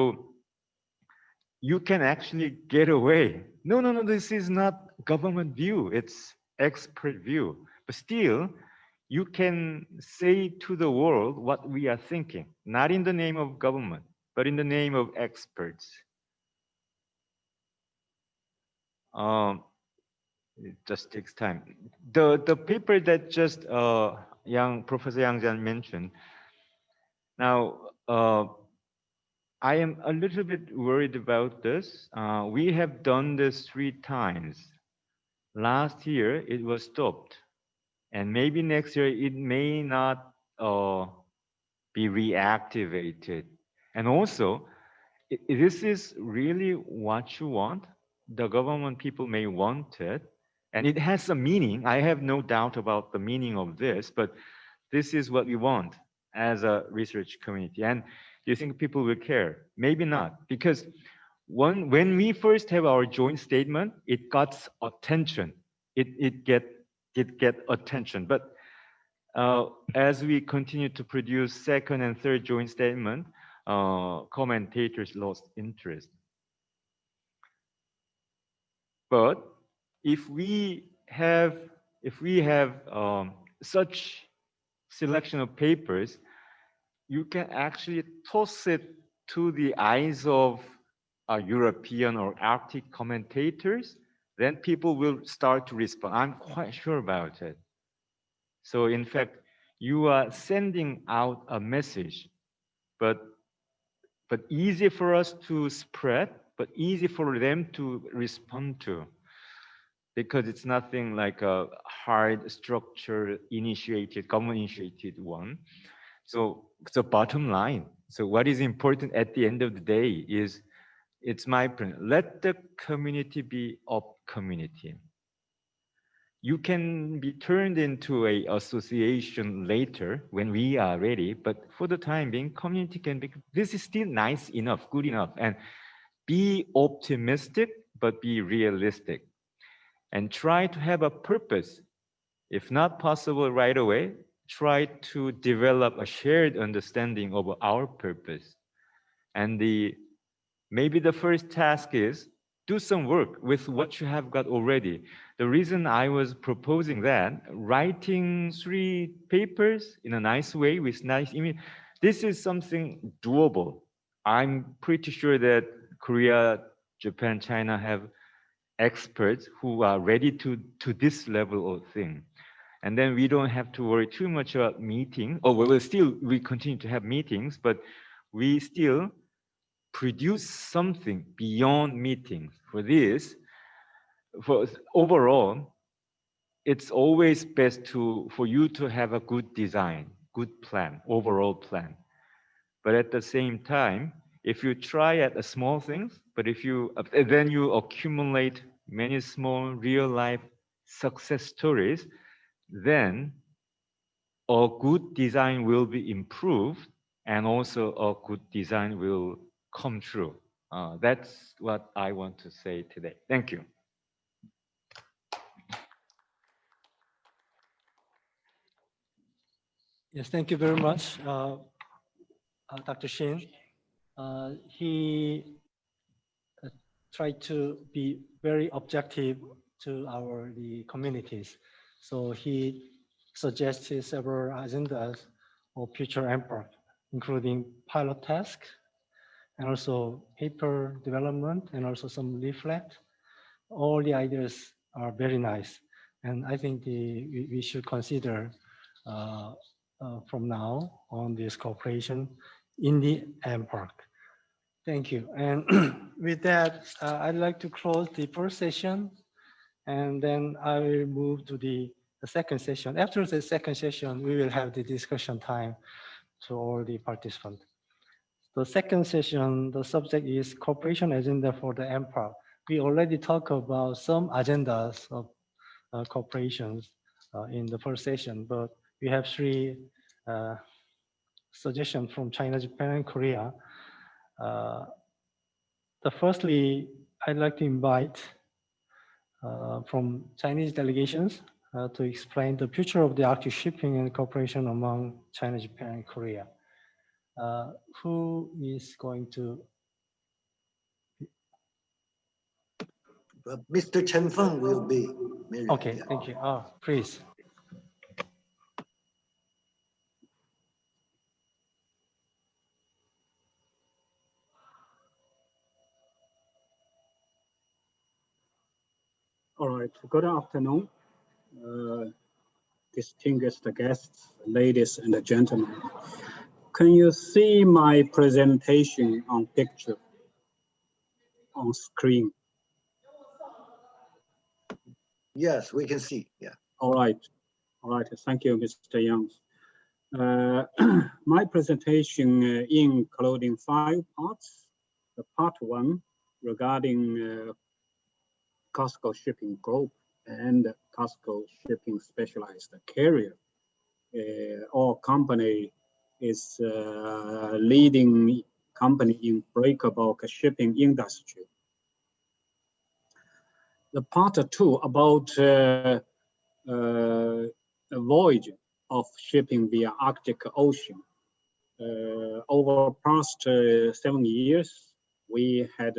you can actually get away. No, this is not government view. It's expert view. But still, you can say to the world what we are thinking, not in the name of government, but in the name of experts. It just takes time. The paper that just Professor Yang Jian mentioned. Now, I am a little bit worried about this. We have done this 3 times. Last year, it was stopped. And maybe next year, it may not be reactivated. And also, this is really what you want. The government people may want it. And it has a meaning. I have no doubt about the meaning of this, but this is what we want as a research community. And do you think people will care? Maybe not, because when we first have our joint statement, it got attention. It get attention. But as we continue to produce second and third joint statement, commentators lost interest. But if we have such selection of papers, you can actually toss it to the eyes of European or Arctic commentators, then people will start to respond. I'm quite sure about it. So in fact, you are sending out a message, but easy for us to spread, but easy for them to respond to, because it's nothing like a hard structure initiated, government initiated one. So the bottom line, so what is important at the end of the day is, it's my point, let the community be a community. You can be turned into an association later when we are ready, but for the time being, community can be, this is still nice enough, good enough, and be optimistic, but be realistic. And try to have a purpose. If not possible right away, try to develop a shared understanding of our purpose. And maybe the first task is do some work with what you have got already. The reason I was proposing that, writing 3 papers in a nice way with nice image, this is something doable. I'm pretty sure that Korea, Japan, China have experts who are ready to this level of thing. And then we don't have to worry too much about meeting. We continue to have meetings, but we still produce something beyond meetings. For this, for overall, it's always best for you to have a good design, good plan, overall plan. But at the same time, if you try at the small things, but then you accumulate many small real life success stories, then a good design will be improved, and also a good design will come true. That's what I want to say today. Thank you. Yes, thank you very much, Dr. Shin. He tried to be very objective to the communities. So he suggested several agendas of future MPARC, including pilot task, and also paper development, and also some leaflet. All the ideas are very nice. And I think we should consider from now on this cooperation in the MPARC. Thank you. And with that, I'd like to close the first session, and then I will move to the second session. After the second session, we will have the discussion time to all the participants. The second session, the subject is cooperation agenda for the MPARC. We already talked about some agendas of cooperations in the first session, but we have 3 suggestion from China, Japan, and Korea. Firstly, I'd like to invite from Chinese delegations to explain the future of the Arctic shipping and cooperation among China, Japan, and Korea. Who is going to? Mr. Chen Feng will be. Okay, thank you. Please. All right, good afternoon, distinguished guests, ladies and gentlemen. Can you see my presentation on picture on screen? Yes, we can see, yeah. All right, thank you, Mr. Yang. My presentation including 5 parts. The part 1 regarding COSCO Shipping Group and COSCO Shipping Specialized Carrier. Our company is leading company in breakbulk shipping industry. The part 2 about a voyage of shipping via Arctic Ocean. Over past 7 years, we had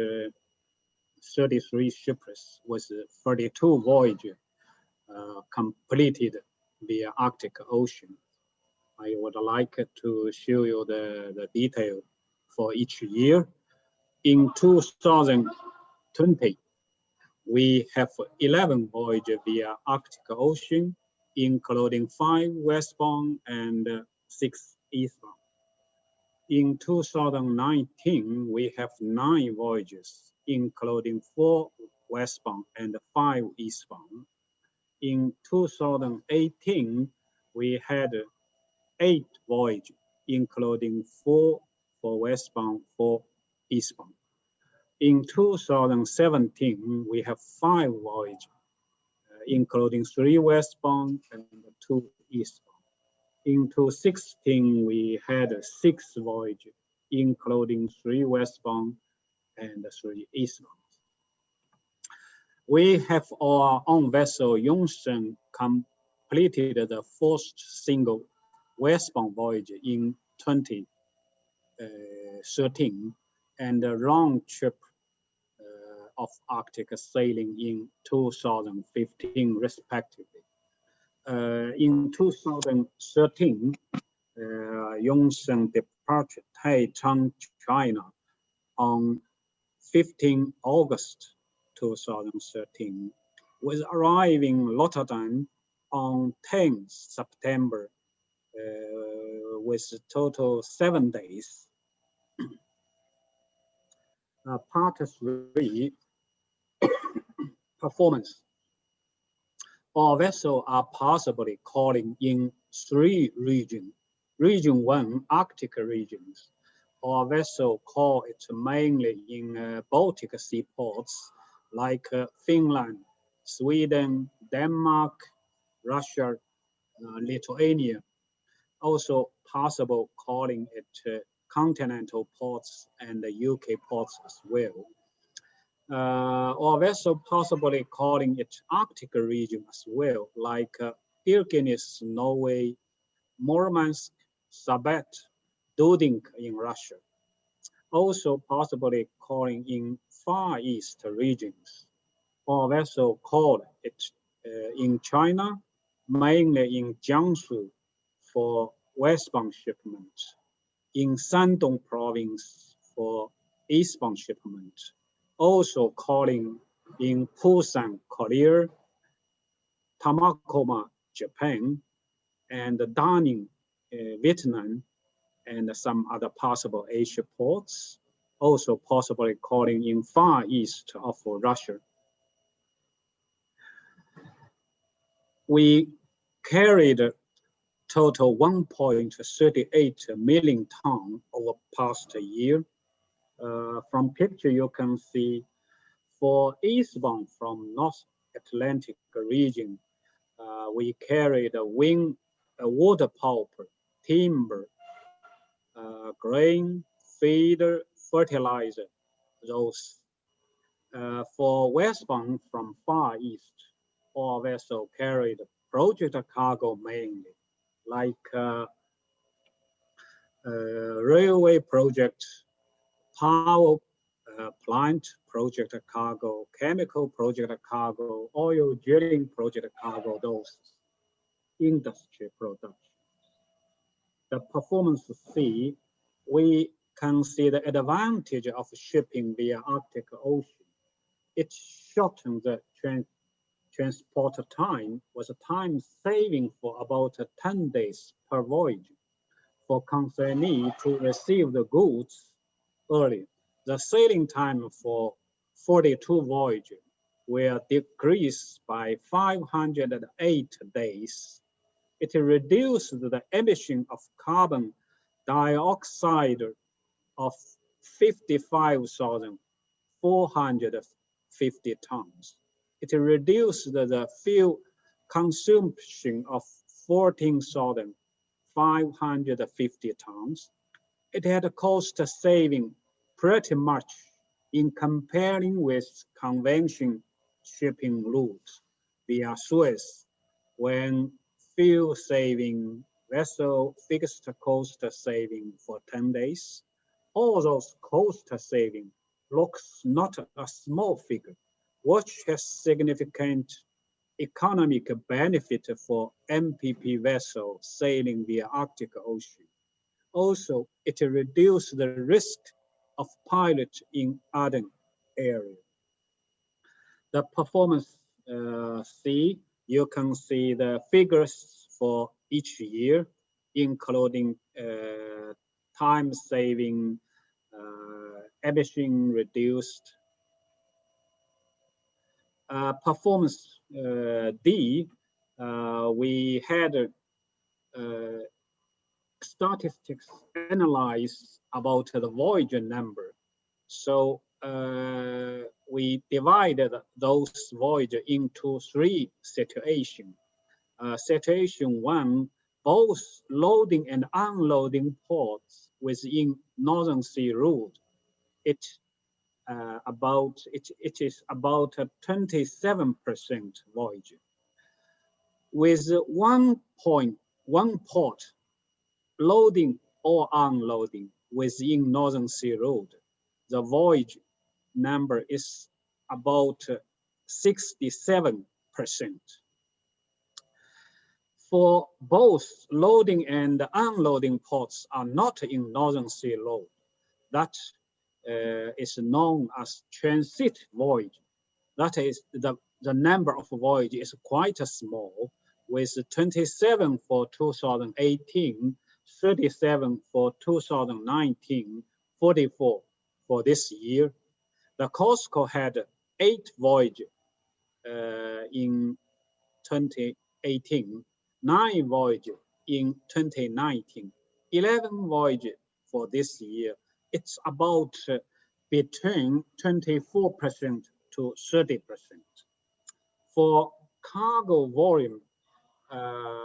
33 ships with 32 voyages completed via Arctic Ocean. I would like to show you the detail for each year. In 2020, we have 11 voyages via Arctic Ocean, including 5 westbound and 6 eastbound. In 2019, we have 9 voyages, including 4 westbound and 5 eastbound. In 2018, we had 8 voyages, including 4 for westbound, 4 eastbound. In 2017, we have 5 voyages, including 3 westbound and 2 eastbound. In 2016, we had 6 voyages, including 3 westbound and 3 eastbound. We have our own vessel, Yongsheng, completed the first single westbound voyage in 2013 and a round trip of Arctic sailing in 2015, respectively. In 2013, Yongsheng departed Taichung, China on 15 August 2013, with arriving Rotterdam on 10 September with a total 7 days. Part 3, performance. Our vessels are possibly calling in 3 regions. Region 1, Arctic regions. Our vessel call it mainly in Baltic Sea ports like Finland, Sweden, Denmark, Russia, Lithuania. Also possible calling it continental ports and UK ports as well. Our vessel possibly calling it Arctic region as well, like Kirkenes, Norway, Murmansk, Sabat, Dudink in Russia. Also possibly calling in Far East regions. Our vessel called it in China, mainly in Jiangsu for westbound shipment, in Shandong province for eastbound shipment, also calling in Busan, Korea, Tamakoma, Japan, and Da Nang, Vietnam, and some other possible Asia ports, also possibly calling in Far East of Russia. We carried total 1.38 million tons over past year. From picture you can see for eastbound from North Atlantic region, we carried a water pulp, timber, grain, feed, fertilizer, those. For westbound from Far East, all vessels carried project cargo mainly, like railway project, power plant project cargo, chemical project cargo, oil drilling project cargo, those industry products. The performance C, we can see the advantage of shipping via Arctic Ocean. It shortens the transport time, was a time saving for about 10 days per voyage for consignee to receive the goods early. The sailing time for 42 voyages will decrease by 508 days. It reduced the emission of carbon dioxide of 55,450 tons. It reduced the fuel consumption of 14,550 tons. It had a cost saving pretty much in comparing with conventional shipping routes via Suez, when fuel saving vessel fixed cost saving for 10 days. All those cost saving looks not a small figure, which has significant economic benefit for MPP vessel sailing via Arctic Ocean. Also, it reduces the risk of pilot in other areas. The performance C, you can see the figures for each year, including time saving, emission reduced. Performance D, we had statistics analyze about the voyage number. So we divided those voyages into 3 situations. Situation 1, both loading and unloading ports within Northern Sea route. It is about a 27% voyage. With one port loading or unloading within Northern Sea route, the voyage number is about 67%. For both loading and unloading ports are not in Northern Sea route, that is known as transit voyage. That is, the number of voyages is quite small, with 27 for 2018, 37 for 2019, 44 for this year. The COSCO had 8 voyages in 2018, 9 voyages in 2019, 11 voyages for this year. It's about between 24% to 30%. For cargo volume,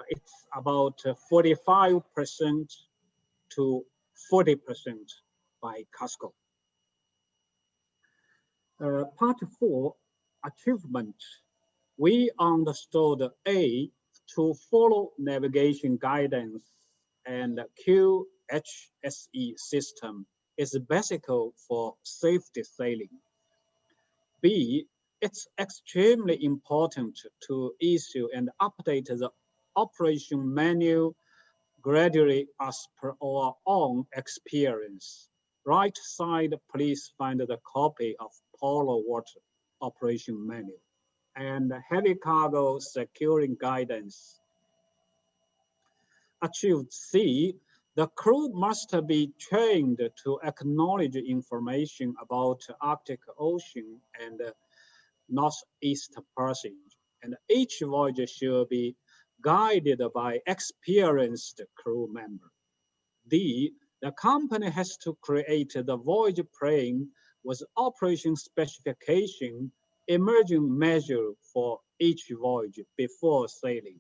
it's about 45% to 40% by COSCO. Part 4, achievement. We understood A, to follow navigation guidance and QHSE system is basic for safety sailing. B, it's extremely important to issue and update the operation manual gradually as per our own experience. Right side, please find the copy of Polar Water Operation Manual and heavy cargo securing guidance. Achieved C, the crew must be trained to acknowledge information about Arctic Ocean and Northeast Passage, and each voyage should be guided by experienced crew member. D, the company has to create the voyage plan with operation specification, emerging measure for each voyage before sailing.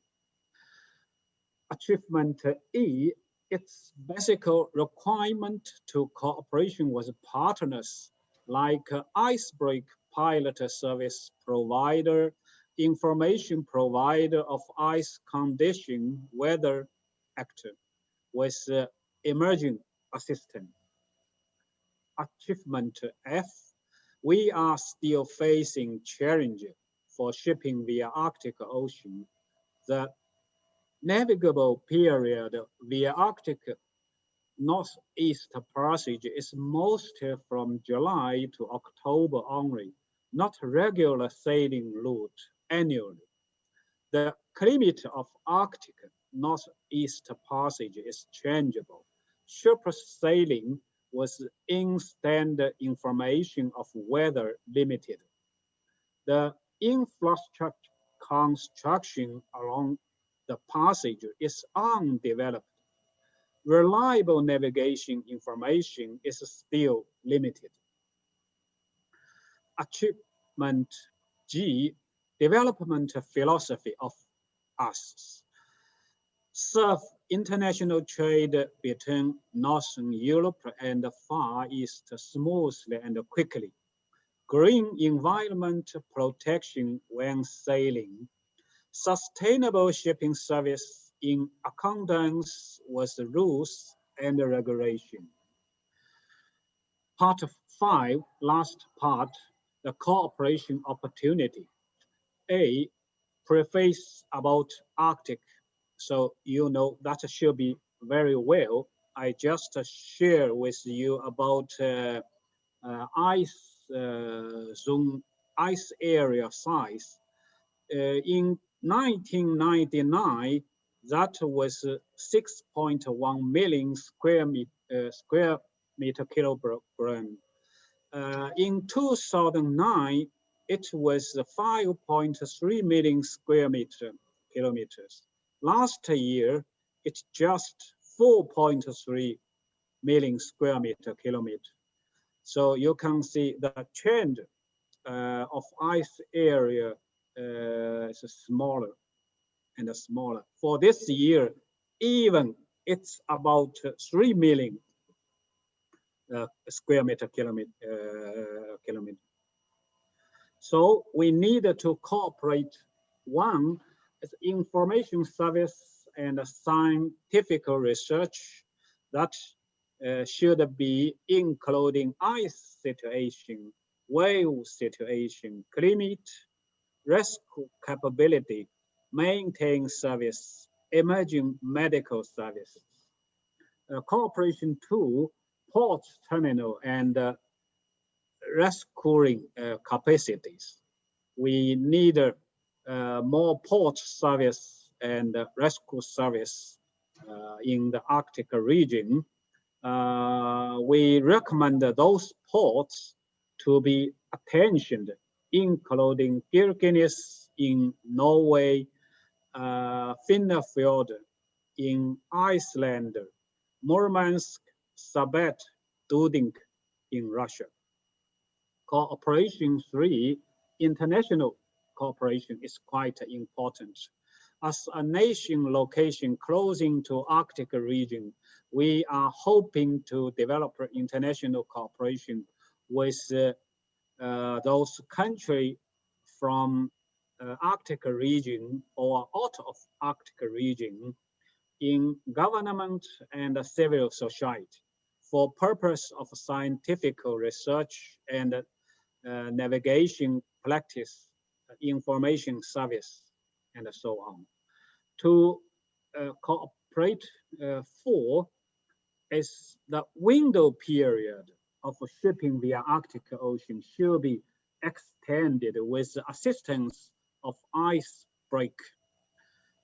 Achievement E, its basic requirement to cooperation with partners like icebreak pilot service provider, information provider of ice condition, weather actor with emerging assistance. Achievement F, we are still facing challenge for shipping via Arctic Ocean. The navigable period via Arctic Northeast Passage is mostly from July to October only, not regular sailing route annually. The climate of Arctic Northeast Passage is changeable. Ship sailing with instant information of weather limited. The infrastructure construction along the passage is undeveloped. Reliable navigation information is still limited. Achievement G, development philosophy of us. Serve international trade between Northern Europe and the Far East smoothly and quickly. Green environment protection when sailing. Sustainable shipping service in accordance with rules and regulation. Part 5, last part, the cooperation opportunity. A, preface about Arctic. So you know that should be very well. I just share with you about ice zone, ice area size. In 1999, that was 6.1 million square meter kilogram. In 2009, it was 5.3 million square kilometers. Last year, it's just 4.3 million square kilometer. So you can see the trend of ice area is smaller and smaller. For this year, even it's about 3 million square kilometer. So we need to cooperate. One is information service and scientific research that should be including ice situation, wave situation, climate, rescue capability, maintain service, emerging medical services. Cooperation 2, port terminal and rescuing capacities. We need more port service and rescue service in the Arctic region. We recommend those ports to be attentioned, including Kirkenes in Norway, Finnfjord in Iceland, Murmansk, Sabet, Duding in Russia. Cooperation 3, international cooperation is quite important. As a nation location closing to Arctic region, we are hoping to develop international cooperation with those countries from Arctic region or out of Arctic region in government and civil society for purpose of scientific research and navigation practice, information service, and so on. To cooperate 4 is the window period of shipping via Arctic Ocean should be extended with the assistance of ice break.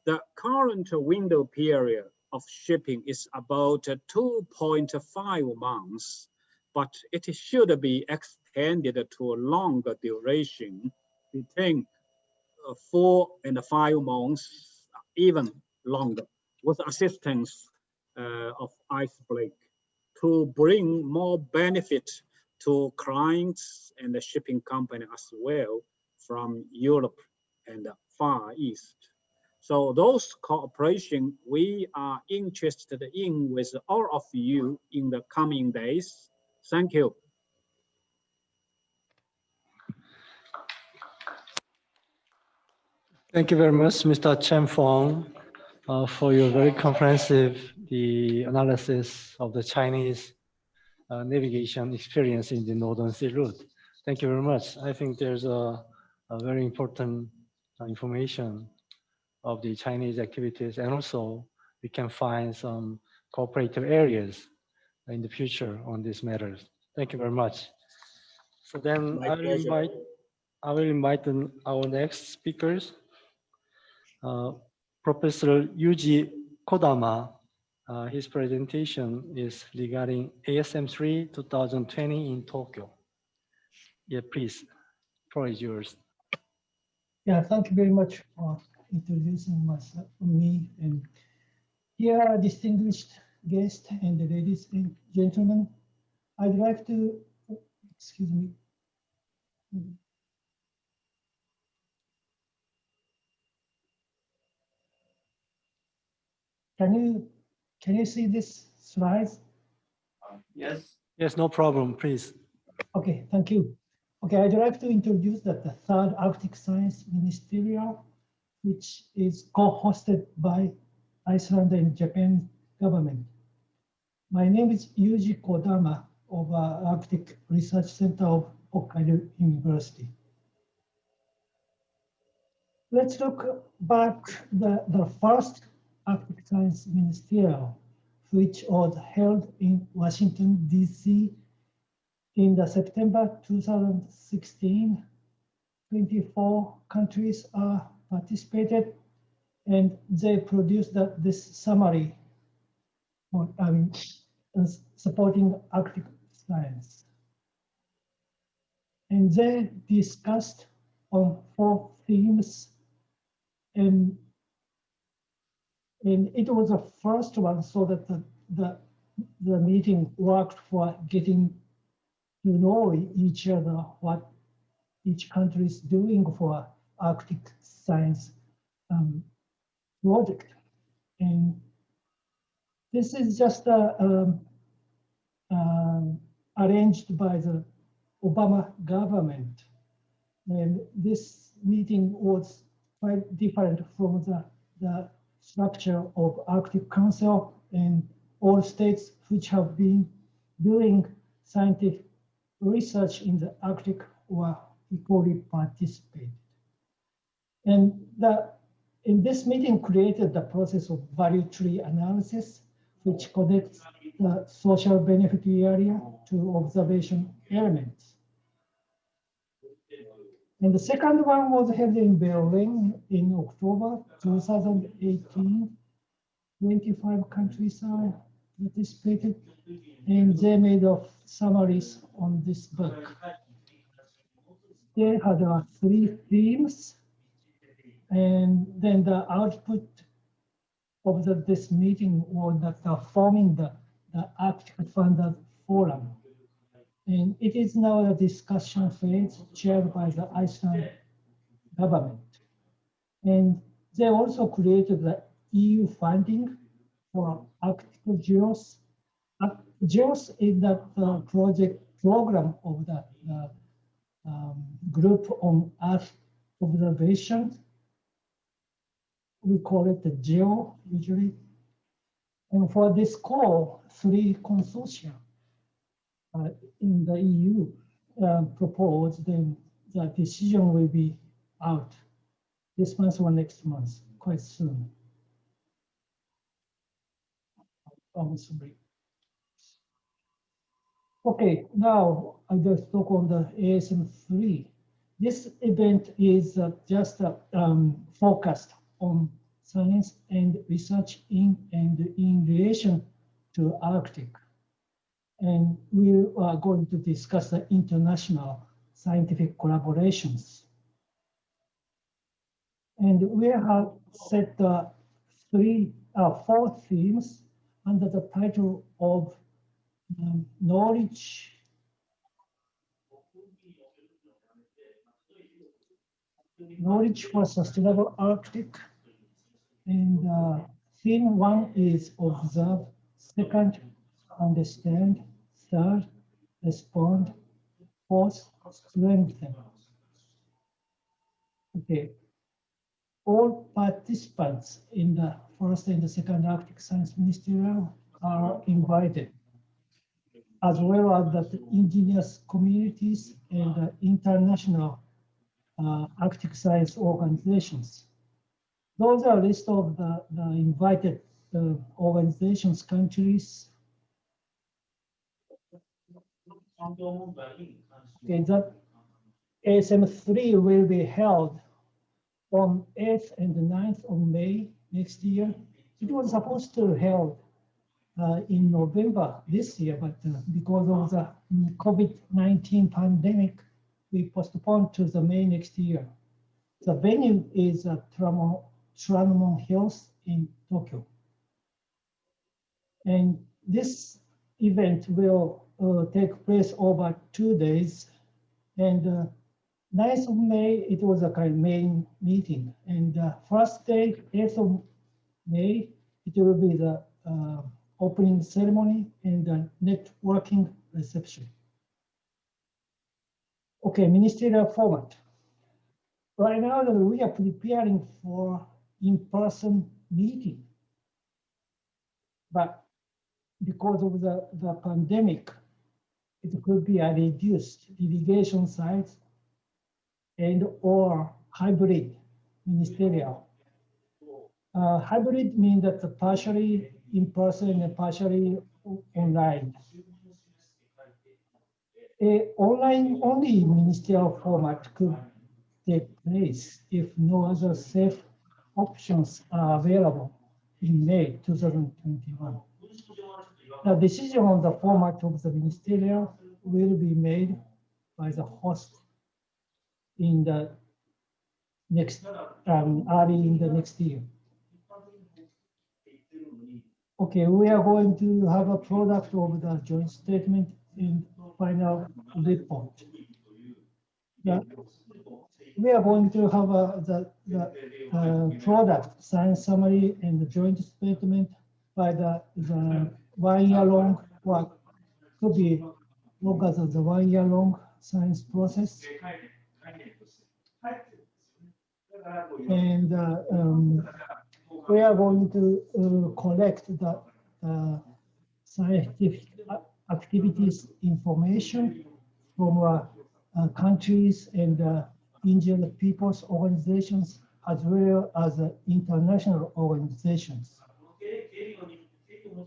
The current window period of shipping is about 2.5 months, but it should be extended to a longer duration between 4 and 5 months, even longer, with assistance of ice break to bring more benefit to clients and the shipping company as well from Europe and the Far East. So those cooperation we are interested in with all of you in the coming days. Thank you. Thank you very much, Mr. Chen Fong, for your very comprehensive analysis of the Chinese navigation experience in the Northern Sea Route. Thank you very much. I think there's a very important information of the Chinese activities, and also we can find some cooperative areas in the future on these matters. Thank you very much. So then I will invite our next speakers. Professor Yuji Kodama, his presentation is regarding ASM3 2020 in Tokyo. Yeah, please, floor is yours. Yeah, thank you very much for introducing me. And dear distinguished guests and ladies and gentlemen, I'd like to, excuse me. Can you see this slides? Yes. Yes, no problem, please. Okay, thank you. Okay, I'd like to introduce the third Arctic Science Ministerial, which is co-hosted by Iceland and Japan government. My name is Yuji Kodama of Arctic Research Center of Hokkaido University. Let's look back the first Arctic Science Ministerial, which was held in Washington, D.C. in the September 2016. 24 countries participated, and they produced this summary supporting Arctic science. And they discussed on 4 themes, and it was the first one, so that the meeting worked for getting to know each other, what each country is doing for Arctic science project. And this is just arranged by the Obama government. And this meeting was quite different from the structure of Arctic Council, and all states which have been doing scientific research in the Arctic were equally participated. And in this meeting created the process of value tree analysis, which connects the social benefit area to observation elements. And the second one was held in Berlin in October 2018. 25 countries participated, and they made summaries on this book. They had 3 themes, and then the output of this meeting was forming the Arctic Funders Forum. And it is now a discussion phase chaired by the Iceland government. And they also created the EU funding for Arctic GEOS. GEOS is the program of the group on Earth observation. We call it the GEO usually. And for this call, 3 consortia in the EU proposed, then the decision will be out this month or next month, quite soon. Okay, now I just talk on the ASM3. This event is just focused on science and research in relation to Arctic. And we are going to discuss the international scientific collaborations. And we have set 4 themes under the title of knowledge for sustainable Arctic, And theme 1 is observe, second, understand, third, respond, fourth, strengthen. Okay. All participants in the first and the second Arctic Science Ministerial are invited, as well as the indigenous communities and the international Arctic science organizations. Those are a list of the invited organizations, countries. Okay, that ASM3 will be held on 8th and 9th of May next year. It was supposed to be held in November this year, but because of the COVID-19 pandemic, we postponed to the May next year. The venue is at Tranmon Hills in Tokyo. And this event will take place over 2 days. And 9th of May, it was a kind of main meeting. And first day, 8th of May, it will be the opening ceremony and the networking reception. Okay, ministerial format. Right now, we are preparing for in-person meeting. But because of the pandemic, it could be a reduced delegation size and or hybrid ministerial. Hybrid means that partially in person and partially online. A online only ministerial format could take place if no other safe options are available in May 2021. The decision on the format of the ministerial will be made by the host in the next, early in the next year. Okay, we are going to have a product of the joint statement in final report. Yeah. We are going to have the product science summary and the joint statement by the 1 year long, or could be longer than the 1 year long science process. And we are going to collect the scientific activities information from countries and indigenous peoples organizations, as well as international organizations.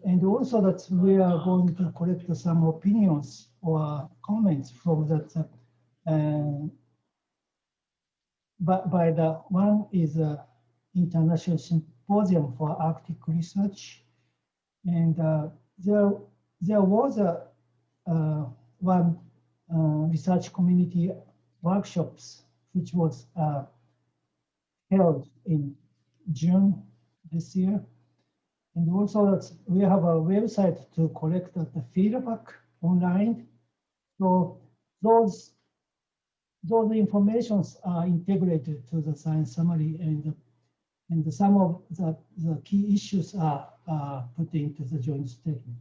And also that we are going to collect some opinions or comments from that. By the one is International Symposium for Arctic Research. And there was one research community workshops, which was held in June this year. And also that we have a website to collect the feedback online. So those informations are integrated to the science summary, and some of the key issues are put into the joint statement.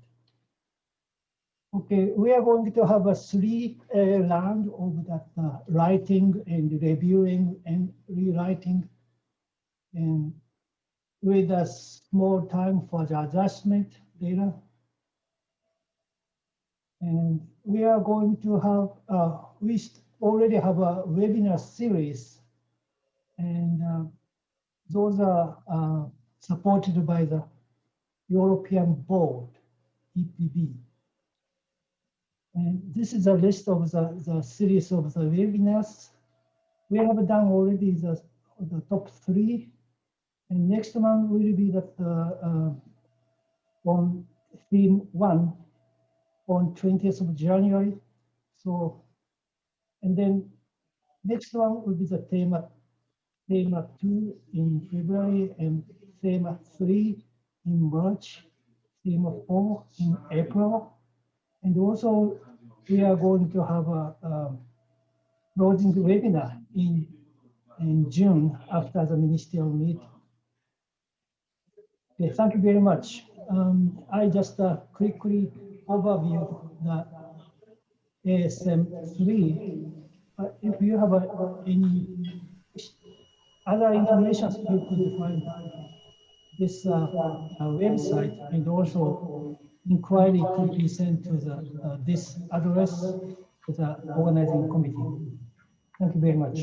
Okay, we are going to have a 3 round of that writing and reviewing and rewriting, and with a small time for the adjustment later. And we are going to have, we already have a webinar series, and those are supported by the European Board, EPB. And this is a list of the series of the webinars. We have done already the top 3. And next one will be that on theme 1 on 20th of January. So, and then next one will be the theme 2 in February, and theme 3 in March, theme 4 in April. And also we are going to have a closing webinar in June after the ministerial meeting. Okay, thank you very much. I just quickly overview the ASM3. If you have any other information, you could find this website, and also inquiry could be sent to the this address to the organizing committee. Thank you very much.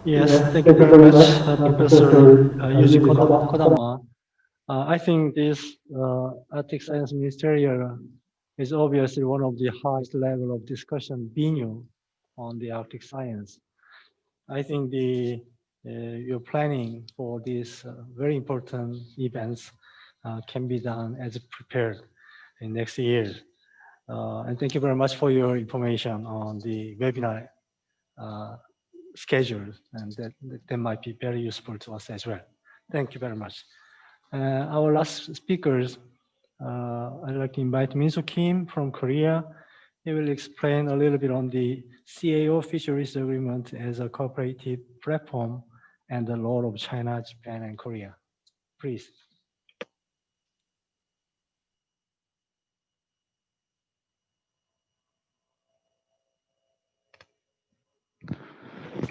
Yes, thank you very much, Professor Yuji Kodama. I think this Arctic Science Ministerial is obviously one of the highest level of discussion venue on the Arctic science. I think your planning for these very important events can be done as prepared in next year. And thank you very much for your information on the webinar schedule, and that might be very useful to us as well. Thank you very much. Our last speakers, I'd like to invite Min-Soo Kim from Korea. He will explain a little bit on the CAO Fisheries Agreement as a cooperative platform and the role of China, Japan, and Korea. Please.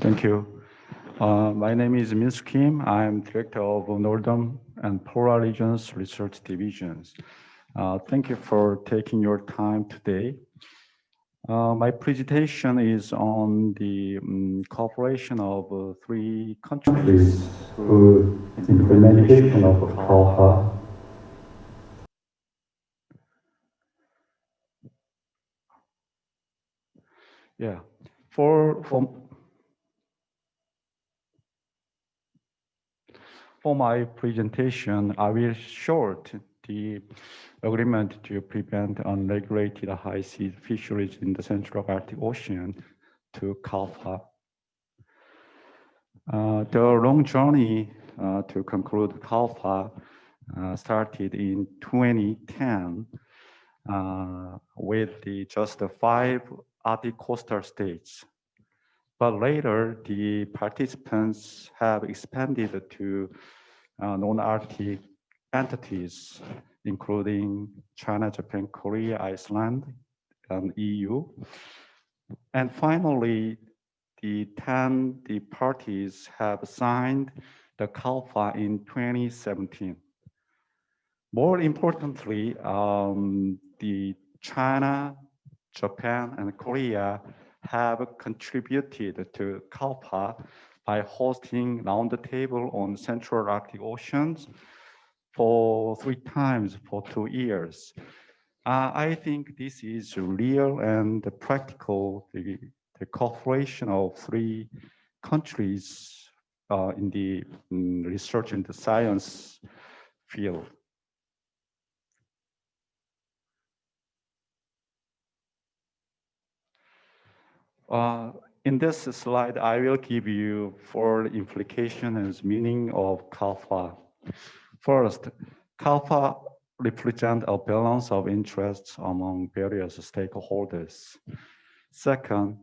Thank you. My name is Min-Soo Kim. I'm Director of Northern and Polar Regions Research Divisions. Thank you for taking your time today. My presentation is on the cooperation of 3 countries through implementation of CALPA. Yeah, for my presentation, I will short the agreement to prevent unregulated high-sea fisheries in the Central Arctic Ocean to CALPA. The long journey to conclude CALPA started in 2010 with just 5 Arctic coastal states. But later, the participants have expanded to non-Arctic entities, including China, Japan, Korea, Iceland, and EU. And finally, the parties have signed the CALPA in 2017. More importantly, the China, Japan, and Korea have contributed to CALPA by hosting roundtable on Central Arctic Oceans for 3 times for 2 years. I think this is real and practical, the cooperation of 3 countries in the research and the science field. In this slide, I will give you 4 implications and meaning of CALPA. First, CALPA represents a balance of interests among various stakeholders. Second,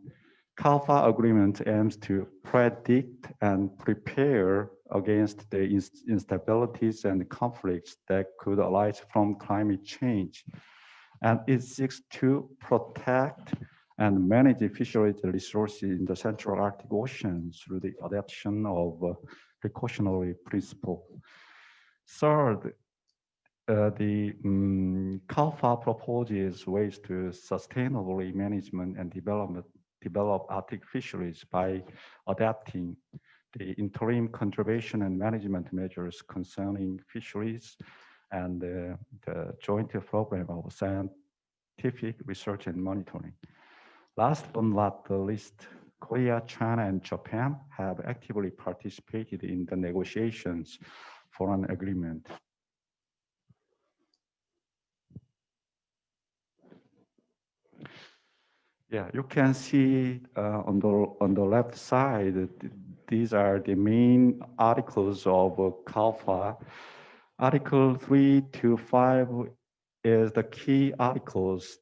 CALPA agreement aims to predict and prepare against the instabilities and conflicts that could arise from climate change. And it seeks to protect and manage fisheries resources in the Central Arctic Ocean through the adoption of precautionary principle. Third, the CALPA proposes ways to sustainably management and develop Arctic fisheries by adapting the interim conservation and management measures concerning fisheries and the joint program of scientific research and monitoring. Last but not the least, Korea, China, and Japan have actively participated in the negotiations for an agreement. Yeah, you can see on the left side, these are the main articles of CALPA. Article 3 to 5 is the key articles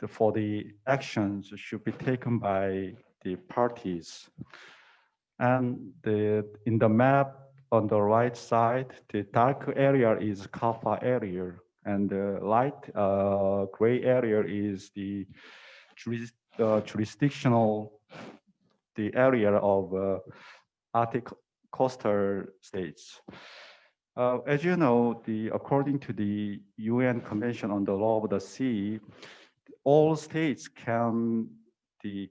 for the actions should be taken by the parties. And in the map on the right side, the dark area is Kappa area, and the light gray area is the jurisdictional, the area of Arctic coastal states. As you know, according to the UN Convention on the Law of the Sea, all states can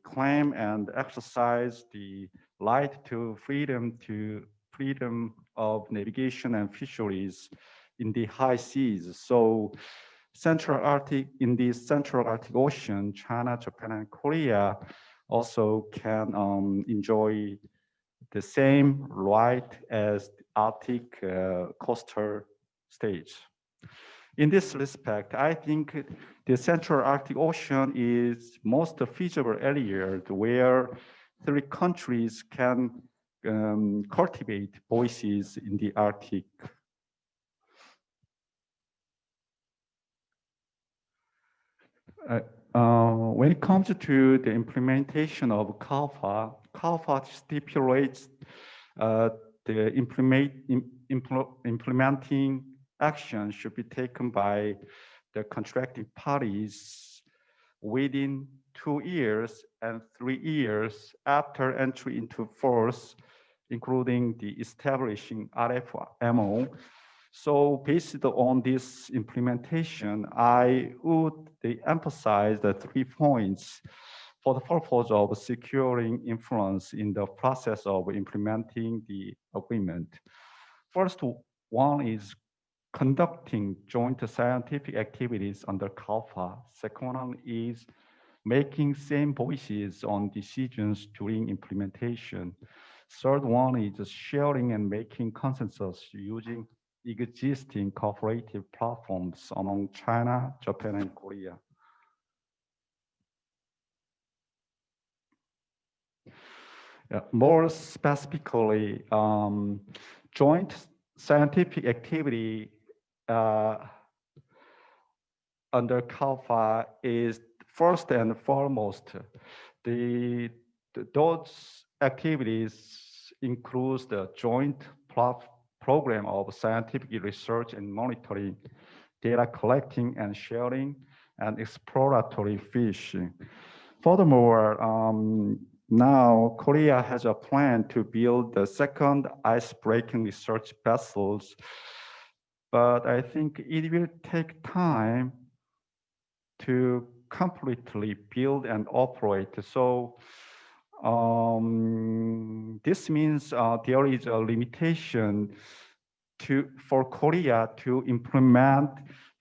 claim and exercise the right to freedom of navigation and fisheries in the high seas. So in the Central Arctic Ocean, China, Japan, and Korea also can enjoy the same right as Arctic coastal states. In this respect, I think the Central Arctic Ocean is most feasible area where 3 countries can cultivate voices in the Arctic. When it comes to the implementation of CALFA, CALFA stipulates the implementing action should be taken by the contracting parties within 2 years and 3 years after entry into force, including the establishing RFMO. So based on this implementation, I would emphasize the 3 points for the purpose of securing influence in the process of implementing the agreement. First one is conducting joint scientific activities under CALFA. Second one is making same voices on decisions during implementation. Third one is sharing and making consensus using existing cooperative platforms among China, Japan, and Korea. More specifically, joint scientific activity under CALFA is first and foremost. Those activities include the joint program of scientific research and monitoring, data collecting and sharing, and exploratory fishing. Furthermore, now Korea has a plan to build the second ice-breaking research vessels, but I think it will take time to completely build and operate. So this means there is a limitation for Korea to implement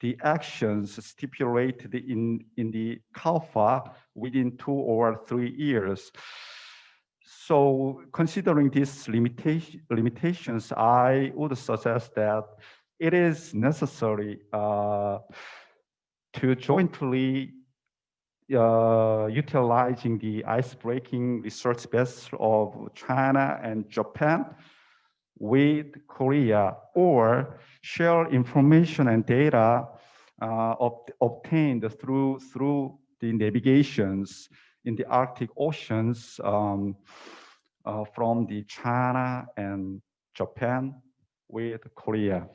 the actions stipulated in the CALFA within 2 or 3 years. So considering these limitations, I would suggest that it is necessary to jointly utilizing the ice-breaking research vessel of China and Japan with Korea, or share information and data obtained through the navigations in the Arctic oceans from the China and Japan with Korea.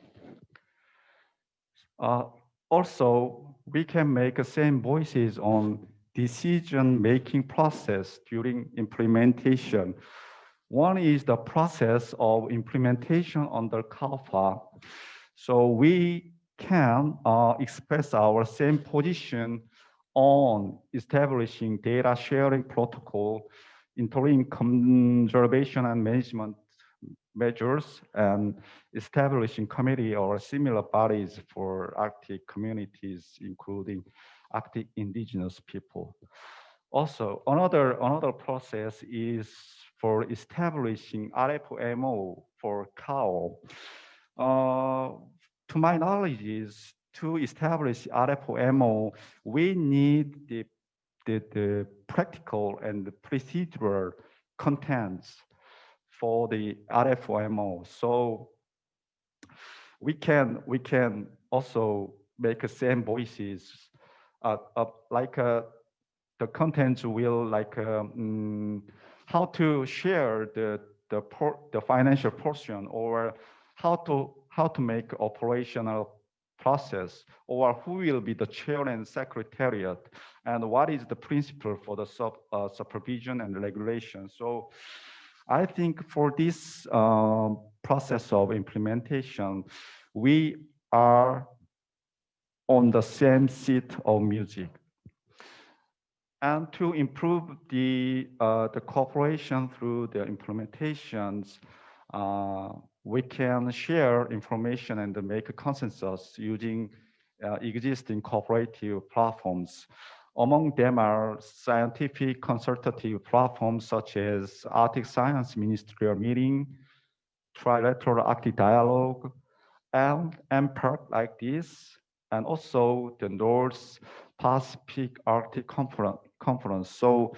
Also, we can make the same voices on decision-making process during implementation. One is the process of implementation under CALFA. So we can express our same position on establishing data sharing protocol, interim conservation and management measures, and establishing committee or similar bodies for Arctic communities, including Arctic indigenous people. Also, another process is for establishing RFMO for cow. To my knowledge, is to establish RFMO, we need the practical and the procedural contents for the RFMO. So we can also make the same voices like the the contents will how to share the financial portion, or how to make operational process, or who will be the chair and secretariat, and what is the principle for the supervision and regulation. So I think for this process of implementation, we are on the same seat of music. And to improve the cooperation through the implementations, we can share information and make a consensus using existing cooperative platforms. Among them are scientific consultative platforms such as Arctic Science Ministerial Meeting, Trilateral Arctic Dialogue, and MPERC like this, and also the North Pacific Arctic Conference. So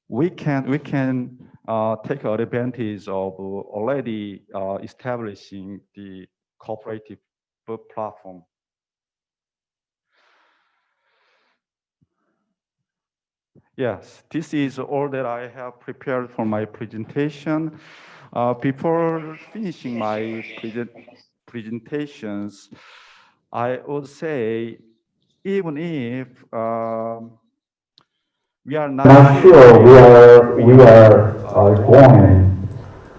we can take advantage of already establishing the cooperative platform. Yes, this is all that I have prepared for my presentation. Before finishing my presentations, I would say, even if we are not sure we are going,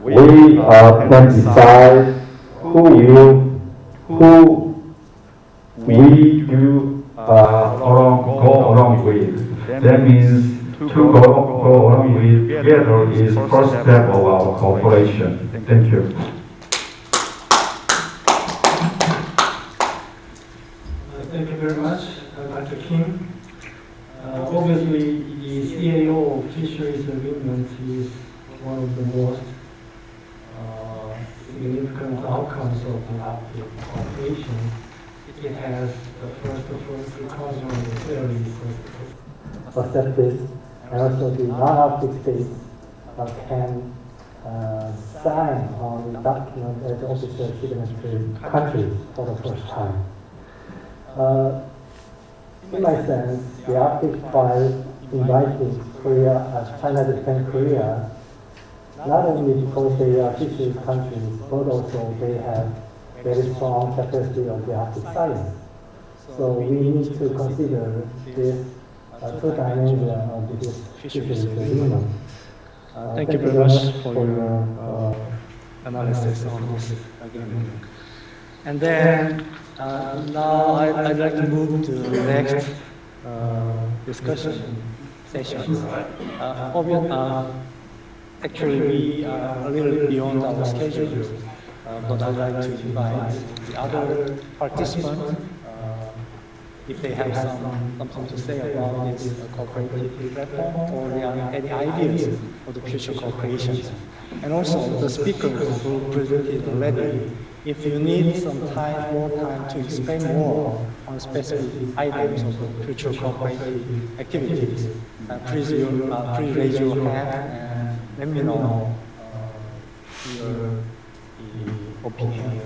we can decide who we do go along with. That means to go along with together is first step of our cooperation. Thank you. Thank you very much, Dr. Kim. Obviously, the CAO of Fisheries Agreement is one of the most significant outcomes of the Arctic cooperation. It has the first recognition of the theories accepted, and also the non-Arctic states can sign on the document as official signatory countries for the first time. In my sense, the Arctic Five invited China, Japan, Korea, not only because they are fisheries countries, but also they have very strong capacity of the Arctic science. So we need to consider this two dimensions of this fisheries agreement. Thank you very much for your analysis on this agreement. And then now I'd like to move to the next discussion session. Actually, we are a little beyond our schedules, but I'd like to invite the other participants if they have something to say about this cooperative platform, or they have any ideas for the future cooperation. And also the speakers who presented already, if you need some more time to explain more on specific items of the future cooperative activities, please raise your hand and let me know your opinion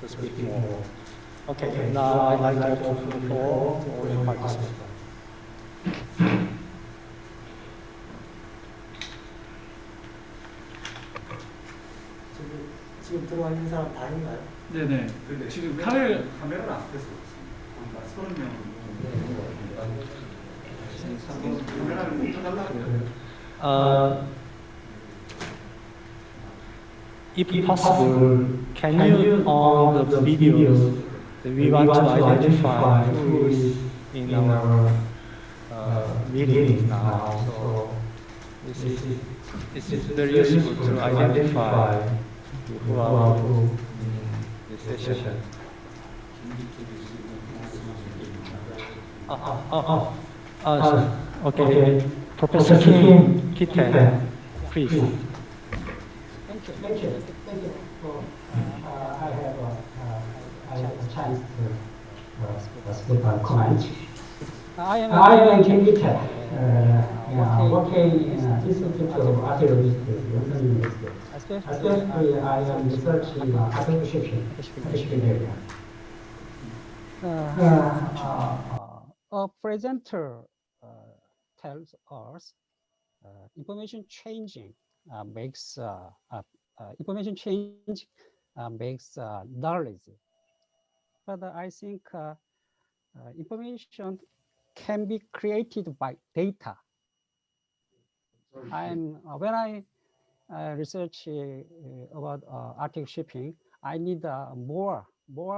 to speak more. Okay, now I'd like to open the floor to all the participants. 지금 들어와 있는 사람 다 있나요? 네네. 지금 카메라는 앞에서 보니까 30명. 카메라를 못 켜달라고. If possible, can you on the videos we want to identify who is in our meeting now? So this is very useful to identify who are in this session. Okay, Professor Kim Kitten, please. Thank you. I have a chance to speak my comment. I am Kim Kitten, working in the Institute of Archaeology at Yonsei University. Especially, I am researching Arctic shipping area. A presenter tells us information changing makes information change makes knowledge. But I think information can be created by data. When I research about Arctic shipping, I need more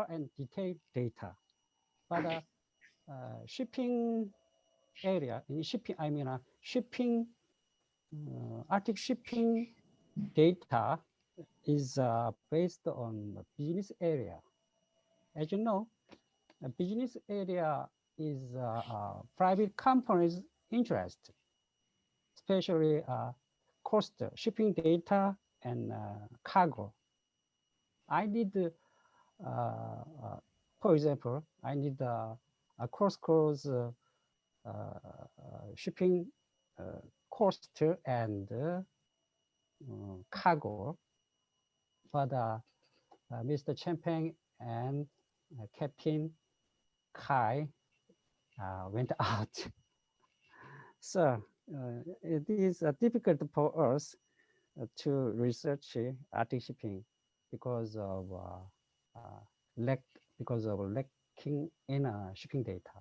and detailed data. But shipping area in shipping, I mean shipping Arctic shipping data is based on the business area. As you know, a business area is private companies' interest, especially cost, shipping data, and cargo. I need, for example, I need a cross-cruise shipping cost and cargo. But Mr. Champagne and Captain Kai went out. So it is difficult for us to research Arctic shipping because of lacking in shipping data.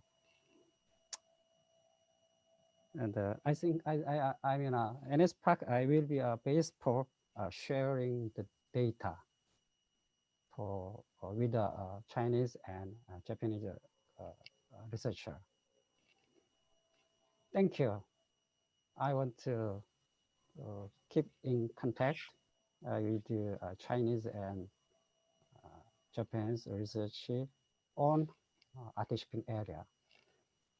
And I think I mean NS Park I will be a base for sharing the data for with the Chinese and Japanese researcher. Thank you. I want to keep in contact with the Chinese and Japanese research on Arctic shipping area.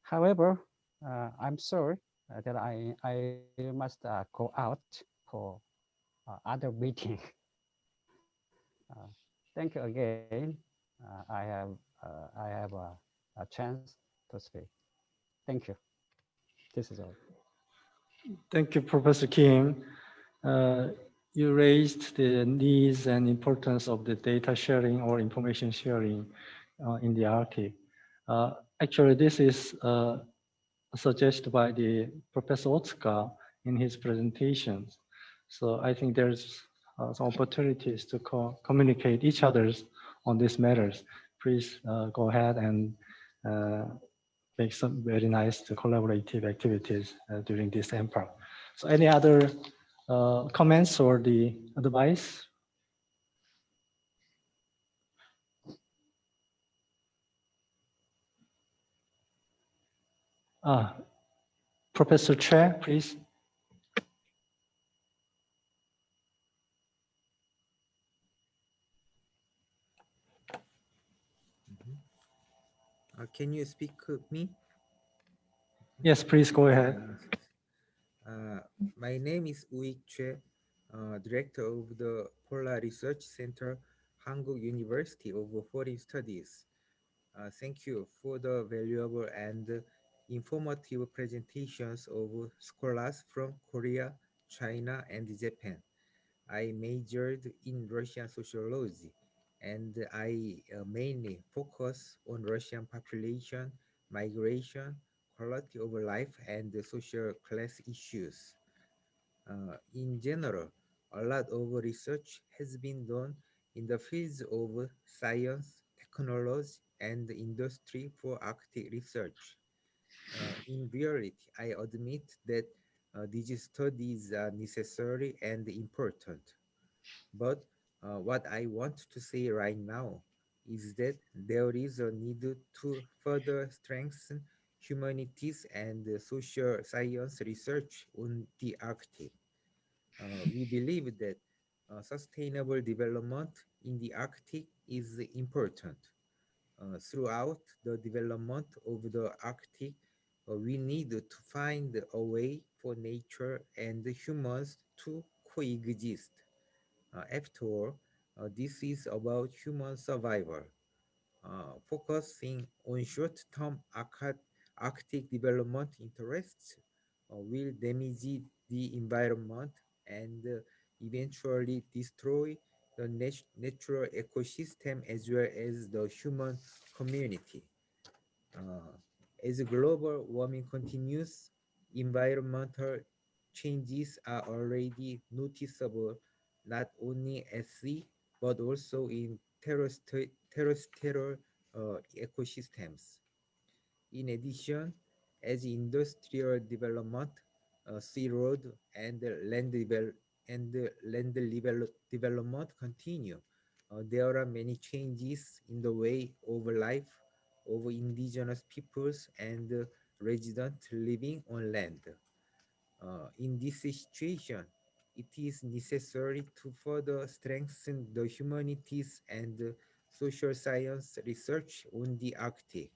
However, I'm sorry that I must go out for other meeting. Thank you again. I have a chance to speak. Thank you. This is all. Thank you, Professor Kim. You raised the needs and importance of the data sharing or information sharing in the Arctic. Actually, this is suggested by the Professor Otsuka in his presentations. So I think there's some opportunities to communicate each others on these matters. Please go ahead and make some very nice collaborative activities during this MPARC. So any other comments or the advice? Professor Che, please. Can you speak me? Yes, please go ahead. My name is Uik Choi, Director of the Polar Research Center, Hankuk University of Foreign Studies. Thank you for the valuable and informative presentations of scholars from Korea, China, and Japan. I majored in Russian sociology, and I mainly focus on Russian population, migration, quality of life, and the social class issues. In general, a lot of research has been done in the fields of science, technology, and industry for Arctic research. In reality, I admit that these studies are necessary and important. But what I want to say right now is that there is a need to further strengthen humanities and social science research on the Arctic. We believe that sustainable development in the Arctic is important. Throughout the development of the Arctic, we need to find a way for nature and humans to coexist. After all, this is about human survival. Focusing on short-term Arctic development interests will damage the environment and eventually destroy the natural ecosystem as well as the human community. As global warming continues, environmental changes are already noticeable not only at sea but also in terrestrial ecosystems. In addition, as industrial development, sea road and development continue, there are many changes in the way of life of indigenous peoples and residents living on land. In this situation, it is necessary to further strengthen the humanities and social science research on the Arctic.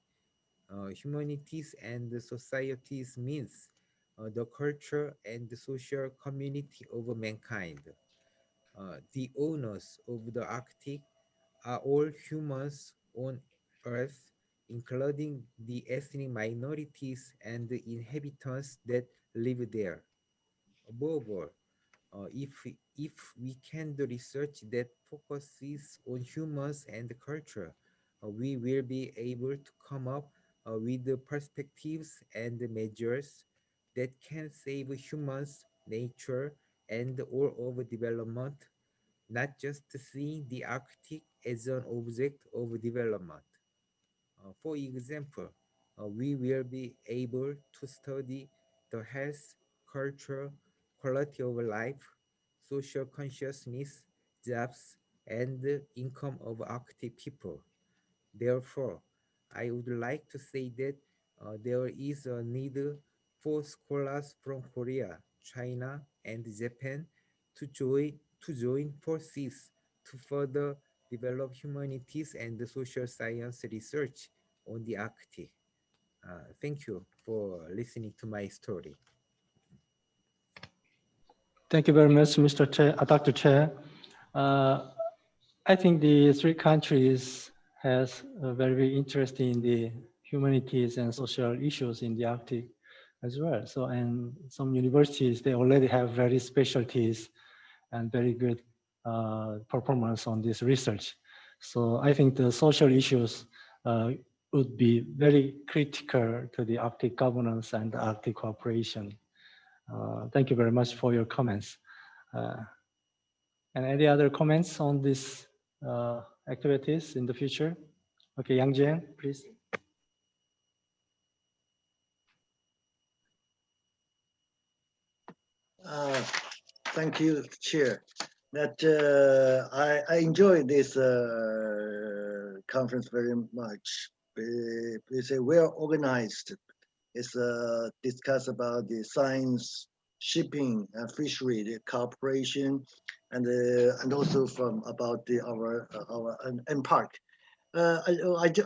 Humanities and the societies means the culture and the social community of mankind. The owners of the Arctic are all humans on Earth, including the ethnic minorities and the inhabitants that live there. Above all, if we can do research that focuses on humans and culture, we will be able to come up with the perspectives and the measures that can save humans, nature, and all of development, not just seeing the Arctic as an object of development. For example, we will be able to study the health, culture, quality of life, social consciousness, jobs, and the income of Arctic people. Therefore, I would like to say that there is a need for scholars from Korea, China, and Japan to join forces to further develop humanities and the social science research on the Arctic. Thank you for listening to my story. Thank you very much, Mr. Chair, Dr. Chair. I think the three countries has very interest in the humanities and social issues in the Arctic as well. So, and some universities, they already have very specialties and very good performance on this research. So I think the social issues would be very critical to the Arctic governance and Arctic cooperation. Thank you very much for your comments. And any other comments on these activities in the future? Okay, Yang Jian, please. Thank you, Chair. That I enjoy this conference very much. It's a well organized. It's discuss about the science, shipping, and fishery, the cooperation, and also from about our NPark. I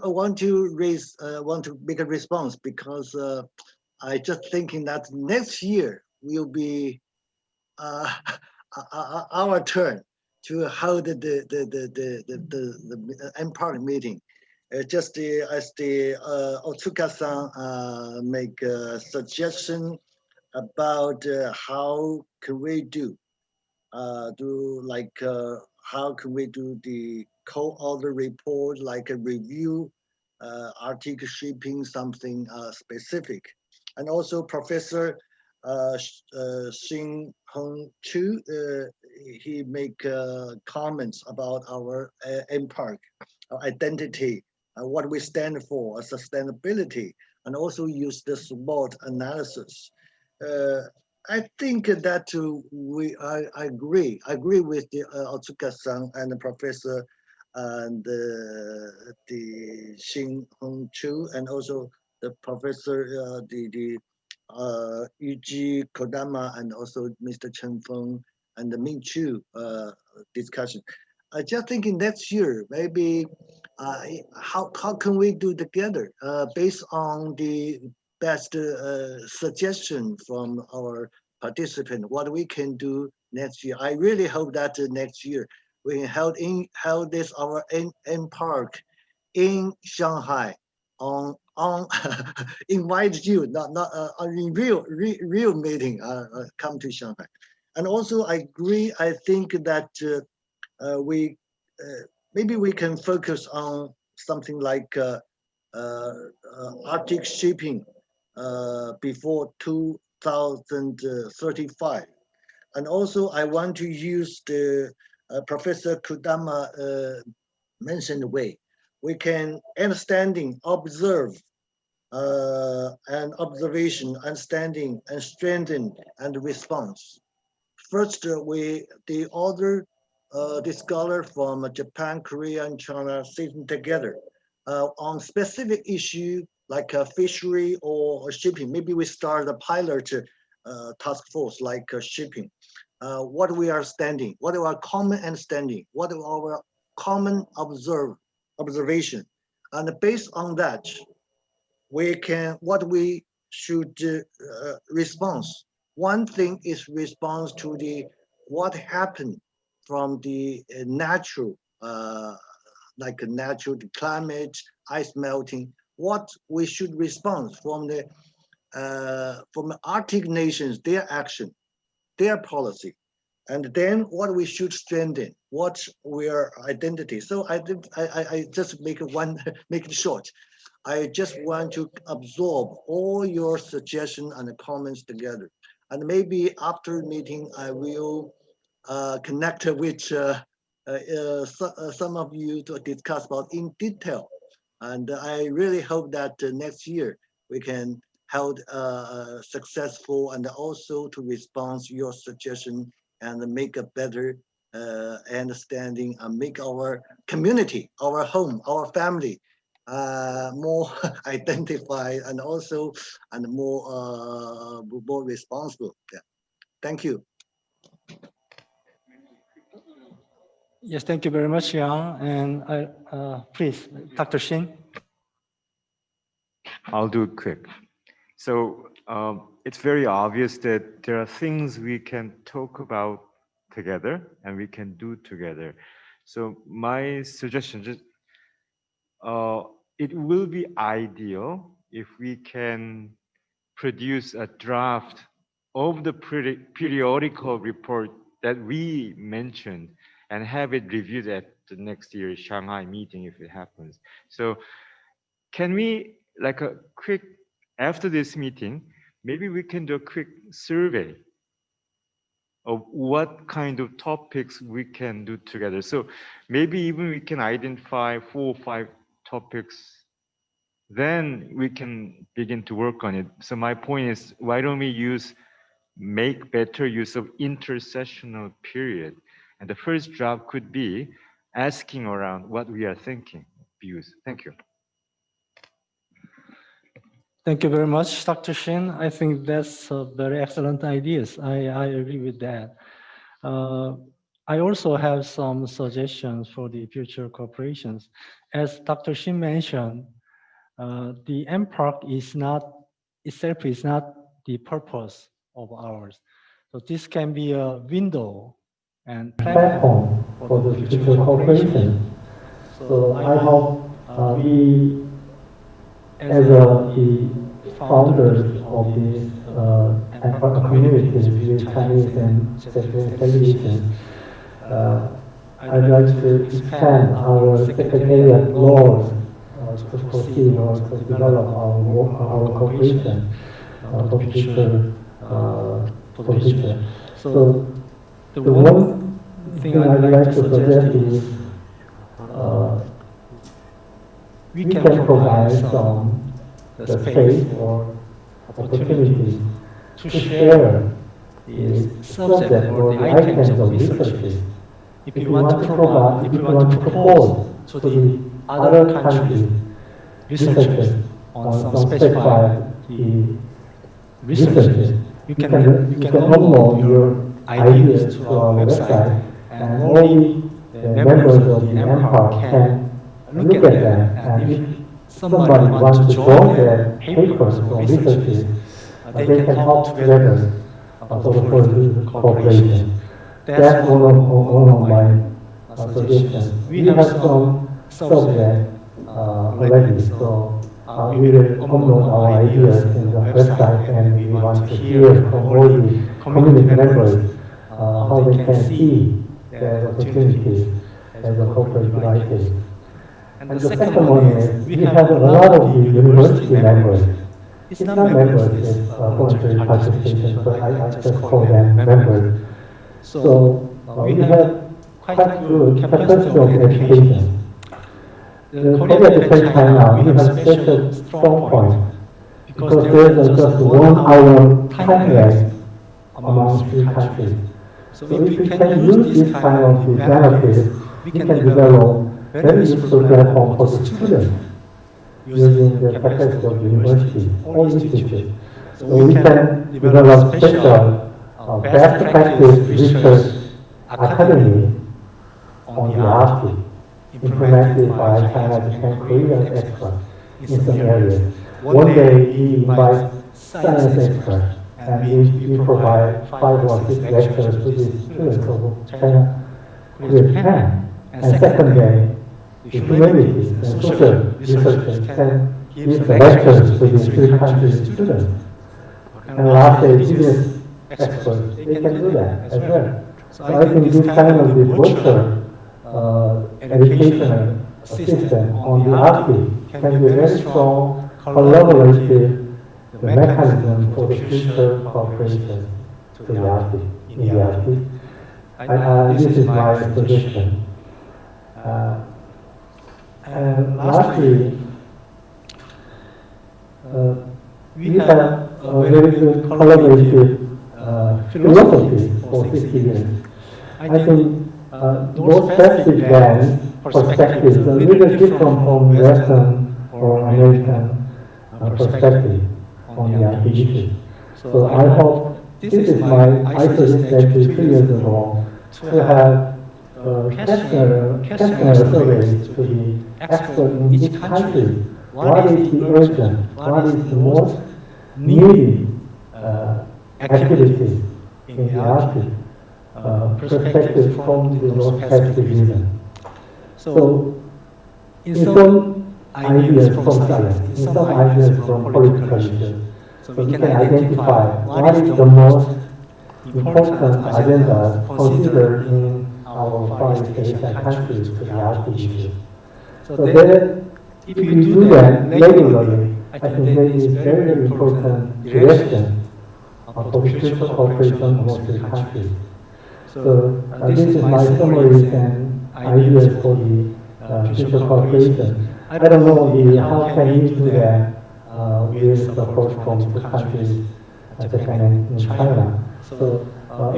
want to make a response because I just thinking that next year will be our turn to hold the NPark meeting. Just as the Otsuka-san make a suggestion about how can we do how can we do the co-author report, like a review, Arctic shipping, something specific. And also Professor Shin Hong Chu, he make comments about our NPark, our identity, what we stand for, sustainability, and also use the SWOT analysis. I think that I agree with the Otsuka-san and the Professor and the Shin Hong Chu, and also the Professor Yuji Kodama, and also Mr. Chen Feng and the Ming Chu discussion. I just thinking next year maybe how can we do together based on the best suggestion from our participant, what we can do next year. I really hope that next year we can held this our NPark in Shanghai on invite you, not in real meeting, come to Shanghai. And also I agree, I think that we maybe we can focus on something like Arctic shipping before 2035. And also, I want to use the Professor Kodama mentioned way. We can observe, and observation, understanding, and strengthen, and response. First, the other scholar from Japan, Korea, and China sitting together on specific issue like fishery or shipping. Maybe we start a pilot task force like shipping. What we are standing, what are our common understanding, what are our common observation, and based on that, what we should response. One thing is response to what happened from the natural, like a natural climate, ice melting. What we should respond from the Arctic nations, their action, their policy, and then what we should strengthen, what our identity. So I just make it short. I just want to absorb all your suggestions and comments together. And maybe after meeting, I will connect with some of you to discuss about in detail. And I really hope that next year we can hold successful and also to respond to your suggestion and make a better understanding and make our community, our home, our family more identified and also more responsible. Yeah. Thank you. Yes, thank you very much, Yang. And please, Dr. Shin. I'll do it quick. So it's very obvious that there are things we can talk about together and we can do together. So my suggestion, it will be ideal if we can produce a draft of the periodical report that we mentioned and have it reviewed at the next year's Shanghai meeting if it happens. So can we, like a quick, after this meeting, maybe we can do a quick survey of what kind of topics we can do together. So maybe even we can identify 4 or 5 topics, then we can begin to work on it. So my point is, why don't we make better use of intersessional period? And the first job could be asking around what we are thinking, views. Thank you. Thank you very much, Dr. Shin. I think that's very excellent ideas. I agree with that. I also have some suggestions for the future cooperations. As Dr. Shin mentioned, the MPARC is not the purpose of ours. So this can be a window and platform for the future cooperation. So I hope we, as the founders of these communities with Chinese and Japanese television, I'd like to expand our secretariat roles to foresee or to develop our cooperation for future. So the one thing I'd like to suggest is we can provide some the space or opportunity to share the subject or the items of researches. If you want to provide, if you want to propose to the other countries researchers on some specified researches, you can upload your ideas to our website, and all the members of the MPARC can look at them. And if somebody wants to join their papers or researches, they can help together for the cooperation. That's one of my suggestions. We have some subject already, so we will upload our ideas in the website, and we want to hear from all the community members how they can see the opportunities as a cooperative writers. And the second one is we have a lot of the university members it's not members, it's voluntary participation, so I just call them members. So we have quite good capacity of education. The Korea, Japan, China, we have special strong point because there's just 1 hour time lag among 3 countries. So if we can use this kind of benefits, we can develop very useful platform for the students using the capacity of universities or institutes. So we can develop special best practice research academy on the Arctic, implemented by China, Japan, Korean experts in some areas. One day we invite science experts and we provide 5 or 6 lectures to the students of China, Korea, Japan. And second day, the humanities and social researchers can give the lectures to the 3 countries' students. And last day, business experts, they can do that as well. So I think this kind of the virtual educational system on the Arctic can be a very strong collaborative mechanism for the future cooperation to the Arctic, in the Arctic. This is my suggestion. And lastly, we have a very good collaborative philosophy for 60 years. I think those specific bands, perspectives are a little different from Western or American perspective on the Arctic issue. So I hope this is I suggested actually 2 years ago to have questionnaire surveys to the experts in each country. What is the urgent? What is the most needed activity in the Arctic? Perspective from those specific reasons. So, in some ideas from science, in some ideas from political issues, so we can identify what is the most important agendas considered in our Far East Asian countries to the Arctic issues. So that, if we do that regularly, I think that is very, very important direction for the future cooperation among the countries. So this is my summaries and ideas for the future cooperation. I don't know how can we do that with support from 2 countries, Japan and China. So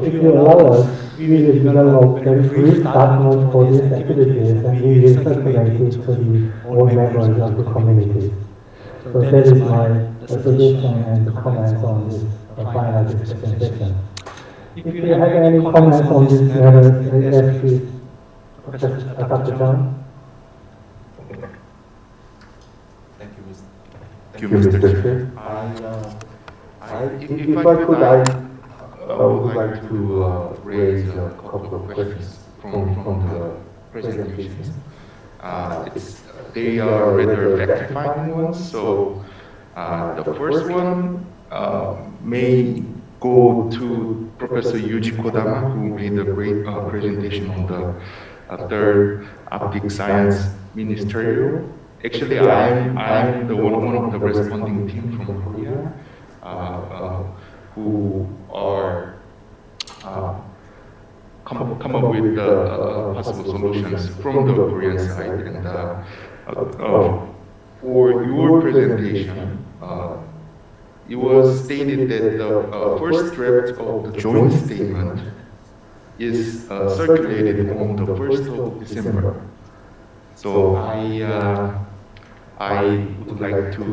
if you allow us, we will develop very brief documents for these activities and we will circulate it to the all members of the community. So that is my suggestion and comments on this final discussion session. If you have any comments on this matter, yes, please, Dr. John. Thank you, Mr. Chair. If I could, I would like to raise a couple of questions from the presentations. They are rather fact-finding ones, so the first one may go to Professor Yuji Kodama, who made a great presentation on the third Arctic Science Ministerial. Actually, I'm the one of the responding team from Korea, who are come up with possible solutions from the Korean side. And for your presentation, it was stated that the first draft of the joint statement is circulated on the 1st of December. So I would like to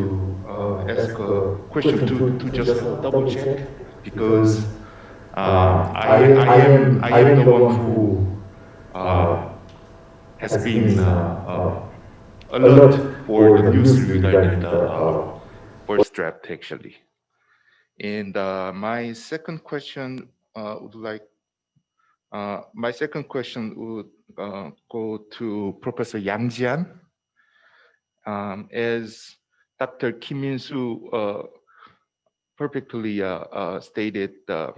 ask a question to just double check, because I am the one who has been alert for the news regarding the first draft actually. And my second question would go to Professor Yang Jian. As Dr. Kim Min-soo perfectly stated, the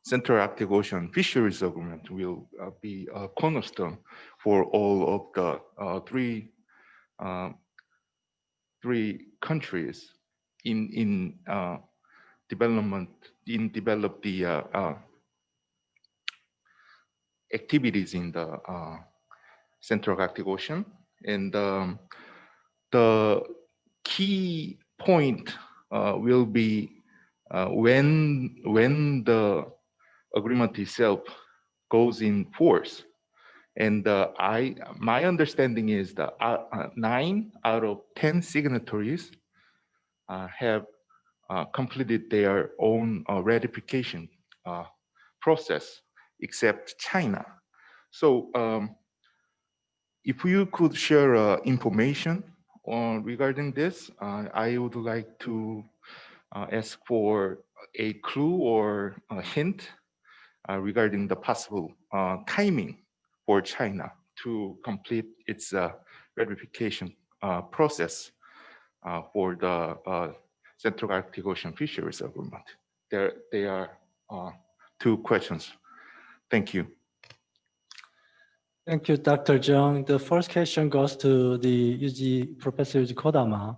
Central Arctic Ocean Fisheries Agreement will be a cornerstone for all of the three countries. in develop the activities in the Central Arctic Ocean. And the key point will be when the agreement itself goes in force. And my understanding is that 9 out of 10 signatories have completed their own ratification process, except China. So if you could share information regarding this, I would like to ask for a clue or a hint regarding the possible timing for China to complete its ratification process for the Central Arctic Ocean Fisheries Agreement. There are 2 questions. Thank you. Thank you, Dr. Zheng. The first question goes to the Professor Yuji Kodama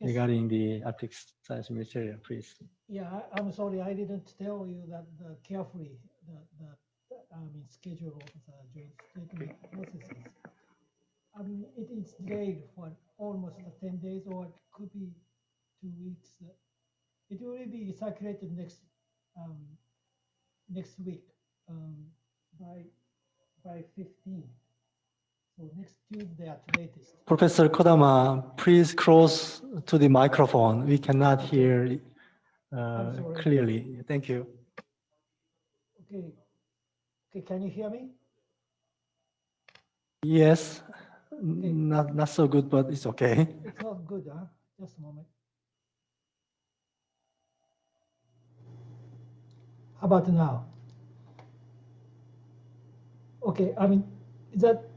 regarding the Arctic seismic area, please. Yeah, I'm sorry, I didn't tell you that carefully the schedule of the joint statement processes. It is delayed for almost 10 days, or it could be 2 weeks. It will be circulated next week by 15. So next Tuesday at latest. Professor Kodama, please close to the microphone. We cannot hear clearly. Thank you. Okay. Okay, can you hear me? Yes, not so good, but it's okay. It's not good, huh? Just a moment. How about now? Okay,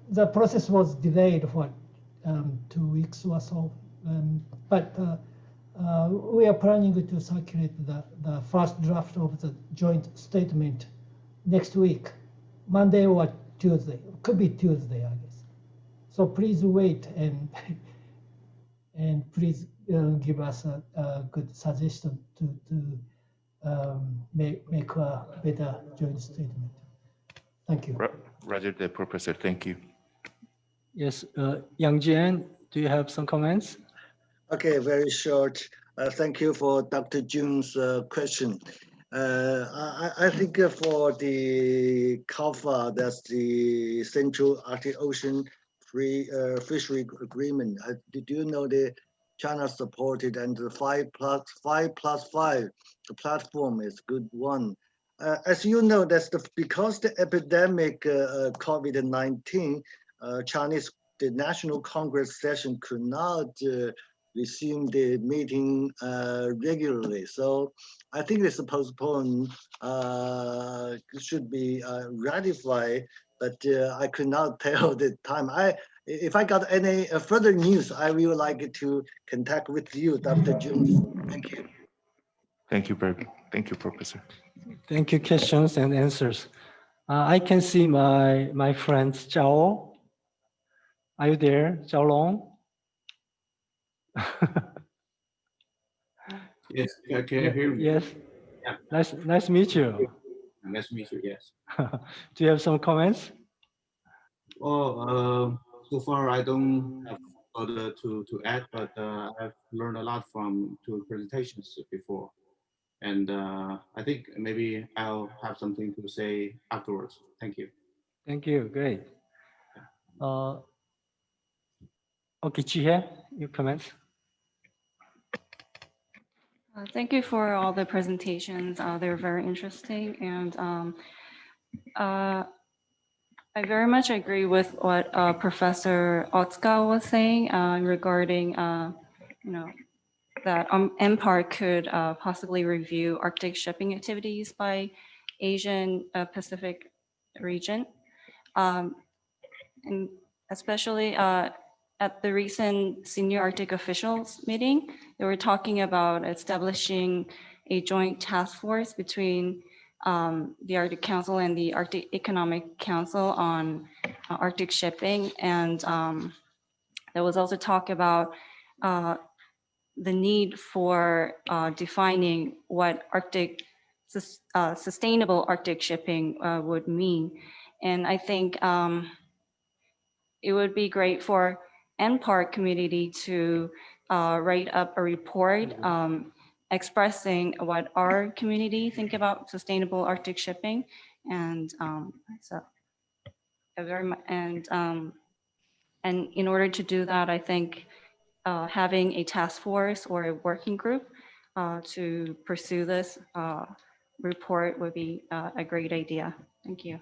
the process was delayed for 2 weeks or so, but we are planning to circulate the first draft of the joint statement next week, Monday or Tuesday. Could be Tuesday, I guess. So please wait and please give us a good suggestion to make a better joint statement. Thank you. Roger that, Professor. Thank you. Yes, Yang Jian, do you have some comments? Okay, very short. Thank you for Dr. Jun's question. I think for the CALFA, that's the Central Arctic Ocean Free Fishery Agreement. Did you know that China supported, and the 5+5, the platform is a good one. As you know, because the epidemic COVID-19, the National Congress session could not resume the meeting regularly. So I think it's postponed, should be ratified, but I could not tell the time. If I got any further news, I will like to contact with you, Dr. Jones. Thank you. Thank you, Professor. Thank you, questions and answers. I can see my friend Zhao. Are you there, Zhao Long? Yes, can you hear me? Yes. Yeah. Nice to meet you. Nice to meet you, yes. Do you have some comments? Well, so far I don't have further to add, but I've learned a lot from 2 presentations before. And I think maybe I'll have something to say afterwards. Thank you. Thank you, great. Okay, Chihye, your comments? Thank you for all the presentations. They're very interesting, and I very much agree with what Professor Otsuka was saying regarding, that MPARC could possibly review Arctic shipping activities by Asian Pacific region, and especially at the recent Senior Arctic Officials meeting, they were talking about establishing a joint task force between the Arctic Council and the Arctic Economic Council on Arctic shipping. And there was also talk about the need for defining what sustainable Arctic shipping would mean. And I think it would be great for NPARC community to write up a report expressing what our community think about sustainable Arctic shipping. And and in order to do that, I think having a task force or a working group to pursue this report would be a great idea. Thank you.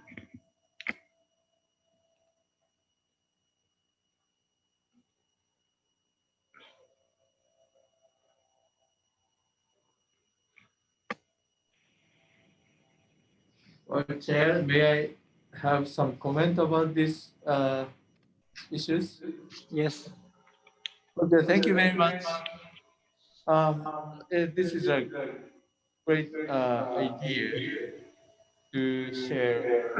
Well, Chair, may I have some comment about these issues? Yes. Okay, thank you very much. This is a great idea to share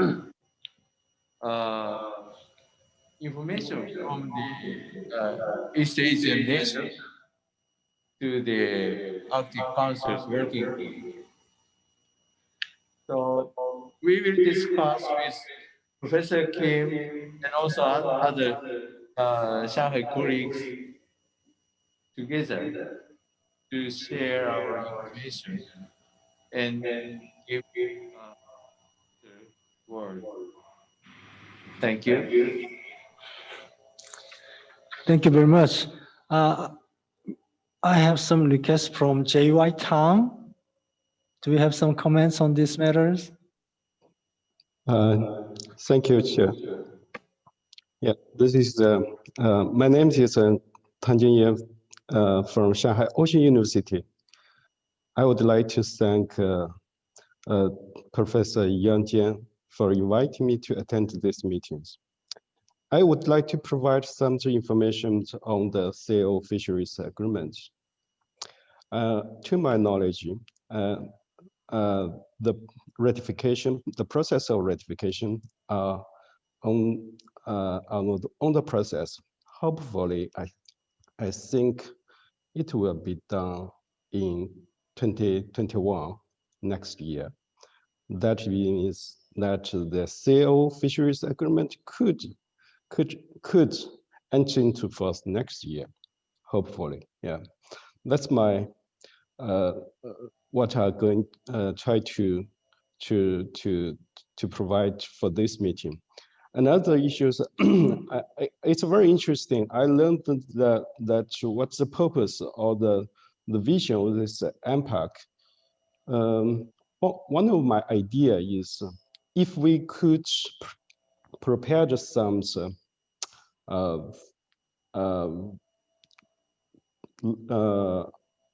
information from the East Asian nations to the Arctic Council's working group. So we will discuss with Professor Kim and also other Shanghai colleagues together to share our information and give the word. Thank you. Thank you very much. I have some requests from J.Y. Tom. Do we have some comments on these matters? Thank you, Chair. Yeah, this is my name is Tan Jinye from Shanghai Ocean University. I would like to thank Professor Yang Jian for inviting me to attend these meetings. I would like to provide some information on the CO fisheries agreement. To my knowledge, the ratification, the process of ratification on the process. Hopefully, I think it will be done in 2021 next year. That means that the CO fisheries agreement could enter into force next year. Hopefully, yeah. That's my what I'm going to try to provide for this meeting. Another issue is it's very interesting. I learned that what's the purpose or the vision of this MPAC. One of my idea is if we could prepare some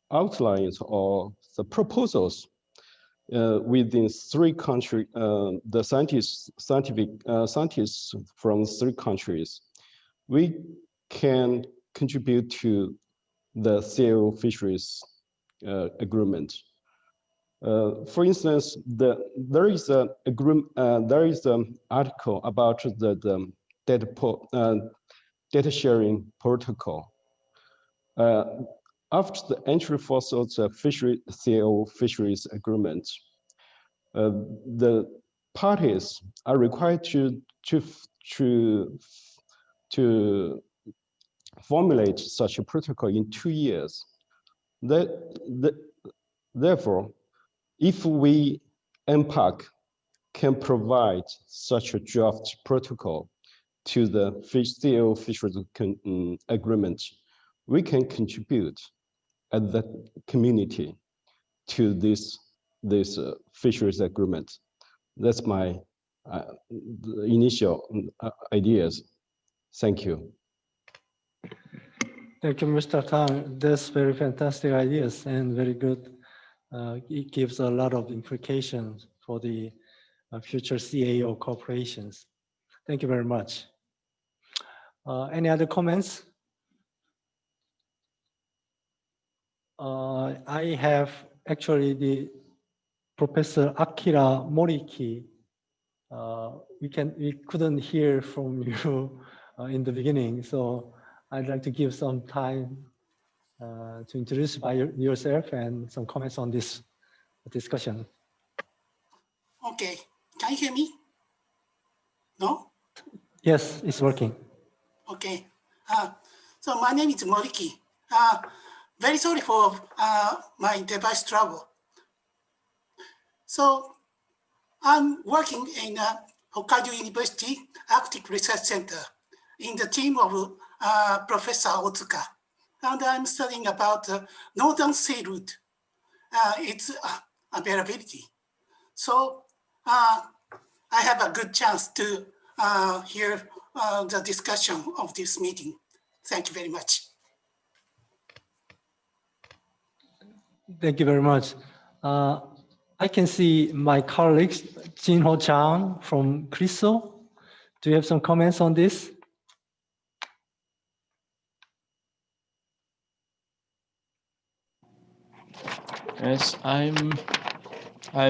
outlines or the proposals within 3 countries, the scientists from 3 countries, we can contribute to the CO fisheries agreement. For instance, there is an article about the data sharing protocol. After the entry force of the CO fisheries agreement, the parties are required to formulate such a protocol in 2 years. Therefore, if we MPAC can provide such a draft protocol to the CO fisheries agreement, we can contribute as the community to this fisheries agreement. That's my initial ideas. Thank you. Thank you, Mr. Tang. That's very fantastic ideas and very good. It gives a lot of implications for the future CAO corporations. Thank you very much. Any other comments? I have actually the Professor Akira Moriki. We couldn't hear from you in the beginning, so I'd like to give some time to introduce by yourself and some comments on this discussion. Okay, can you hear me? No? Yes, it's working. Okay. So my name is Moriki. Very sorry for my device trouble. So I'm working in Hokkaido University Arctic Research Center in the team of Professor Otsuka. And I'm studying about northern sea route, its availability. So I have a good chance to hear the discussion of this meeting. Thank you very much. Thank you very much. I can see my colleagues, Jinho Chang from CRISO. Do you have some comments on this? Yes, I'm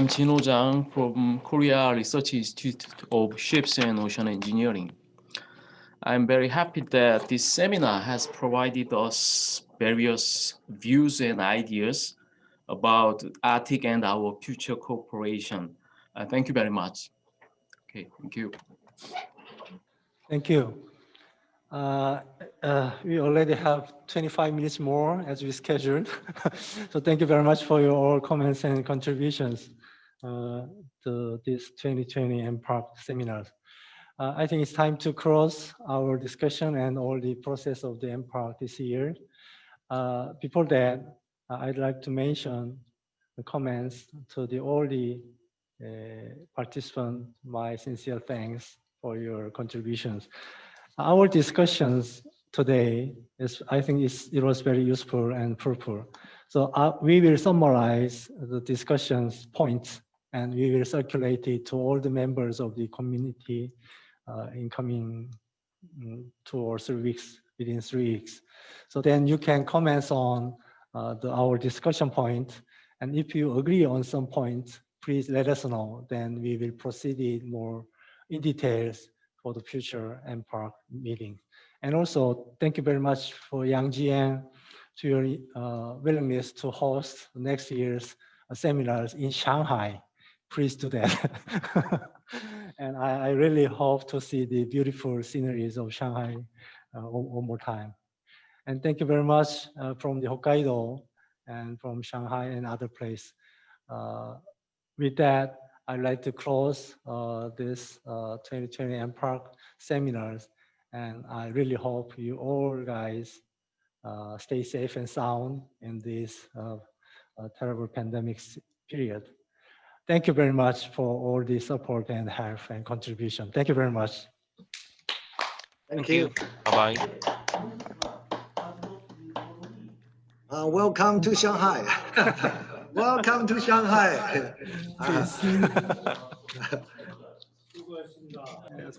Jinho Jang from Korea Research Institute of Ships and Ocean Engineering. I'm very happy that this seminar has provided us various views and ideas about Arctic and our future cooperation. Thank you very much. Okay, thank you. Thank you. We already have 25 minutes more as we scheduled. So thank you very much for your all comments and contributions to this 2020 MPARC seminars. I think it's time to close our discussion and all the process of the MPARC this year. Before that, I'd like to mention the comments to all the participants. My sincere thanks for your contributions. Our discussions today I think it was very useful and fruitful. So we will summarize the discussions points and we will circulate it to all the members of the community in coming 2 or 3 weeks, within 3 weeks. So then you can comment on our discussion point. And if you agree on some points, please let us know. Then we will proceed more in details for the future MPARC meeting. And also, thank you very much for Yang Jian to your willingness to host next year's seminars in Shanghai. Please do that. And I really hope to see the beautiful sceneries of Shanghai one more time. And thank you very much from the Hokkaido and from Shanghai and other places. With that, I'd like to close this 2020 MPARC seminars. And I really hope you all guys stay safe and sound in this terrible pandemic period. Thank you very much for all the support and help and contribution. Thank you very much. Thank you. Bye-bye. Welcome to Shanghai. Welcome to Shanghai. Yes,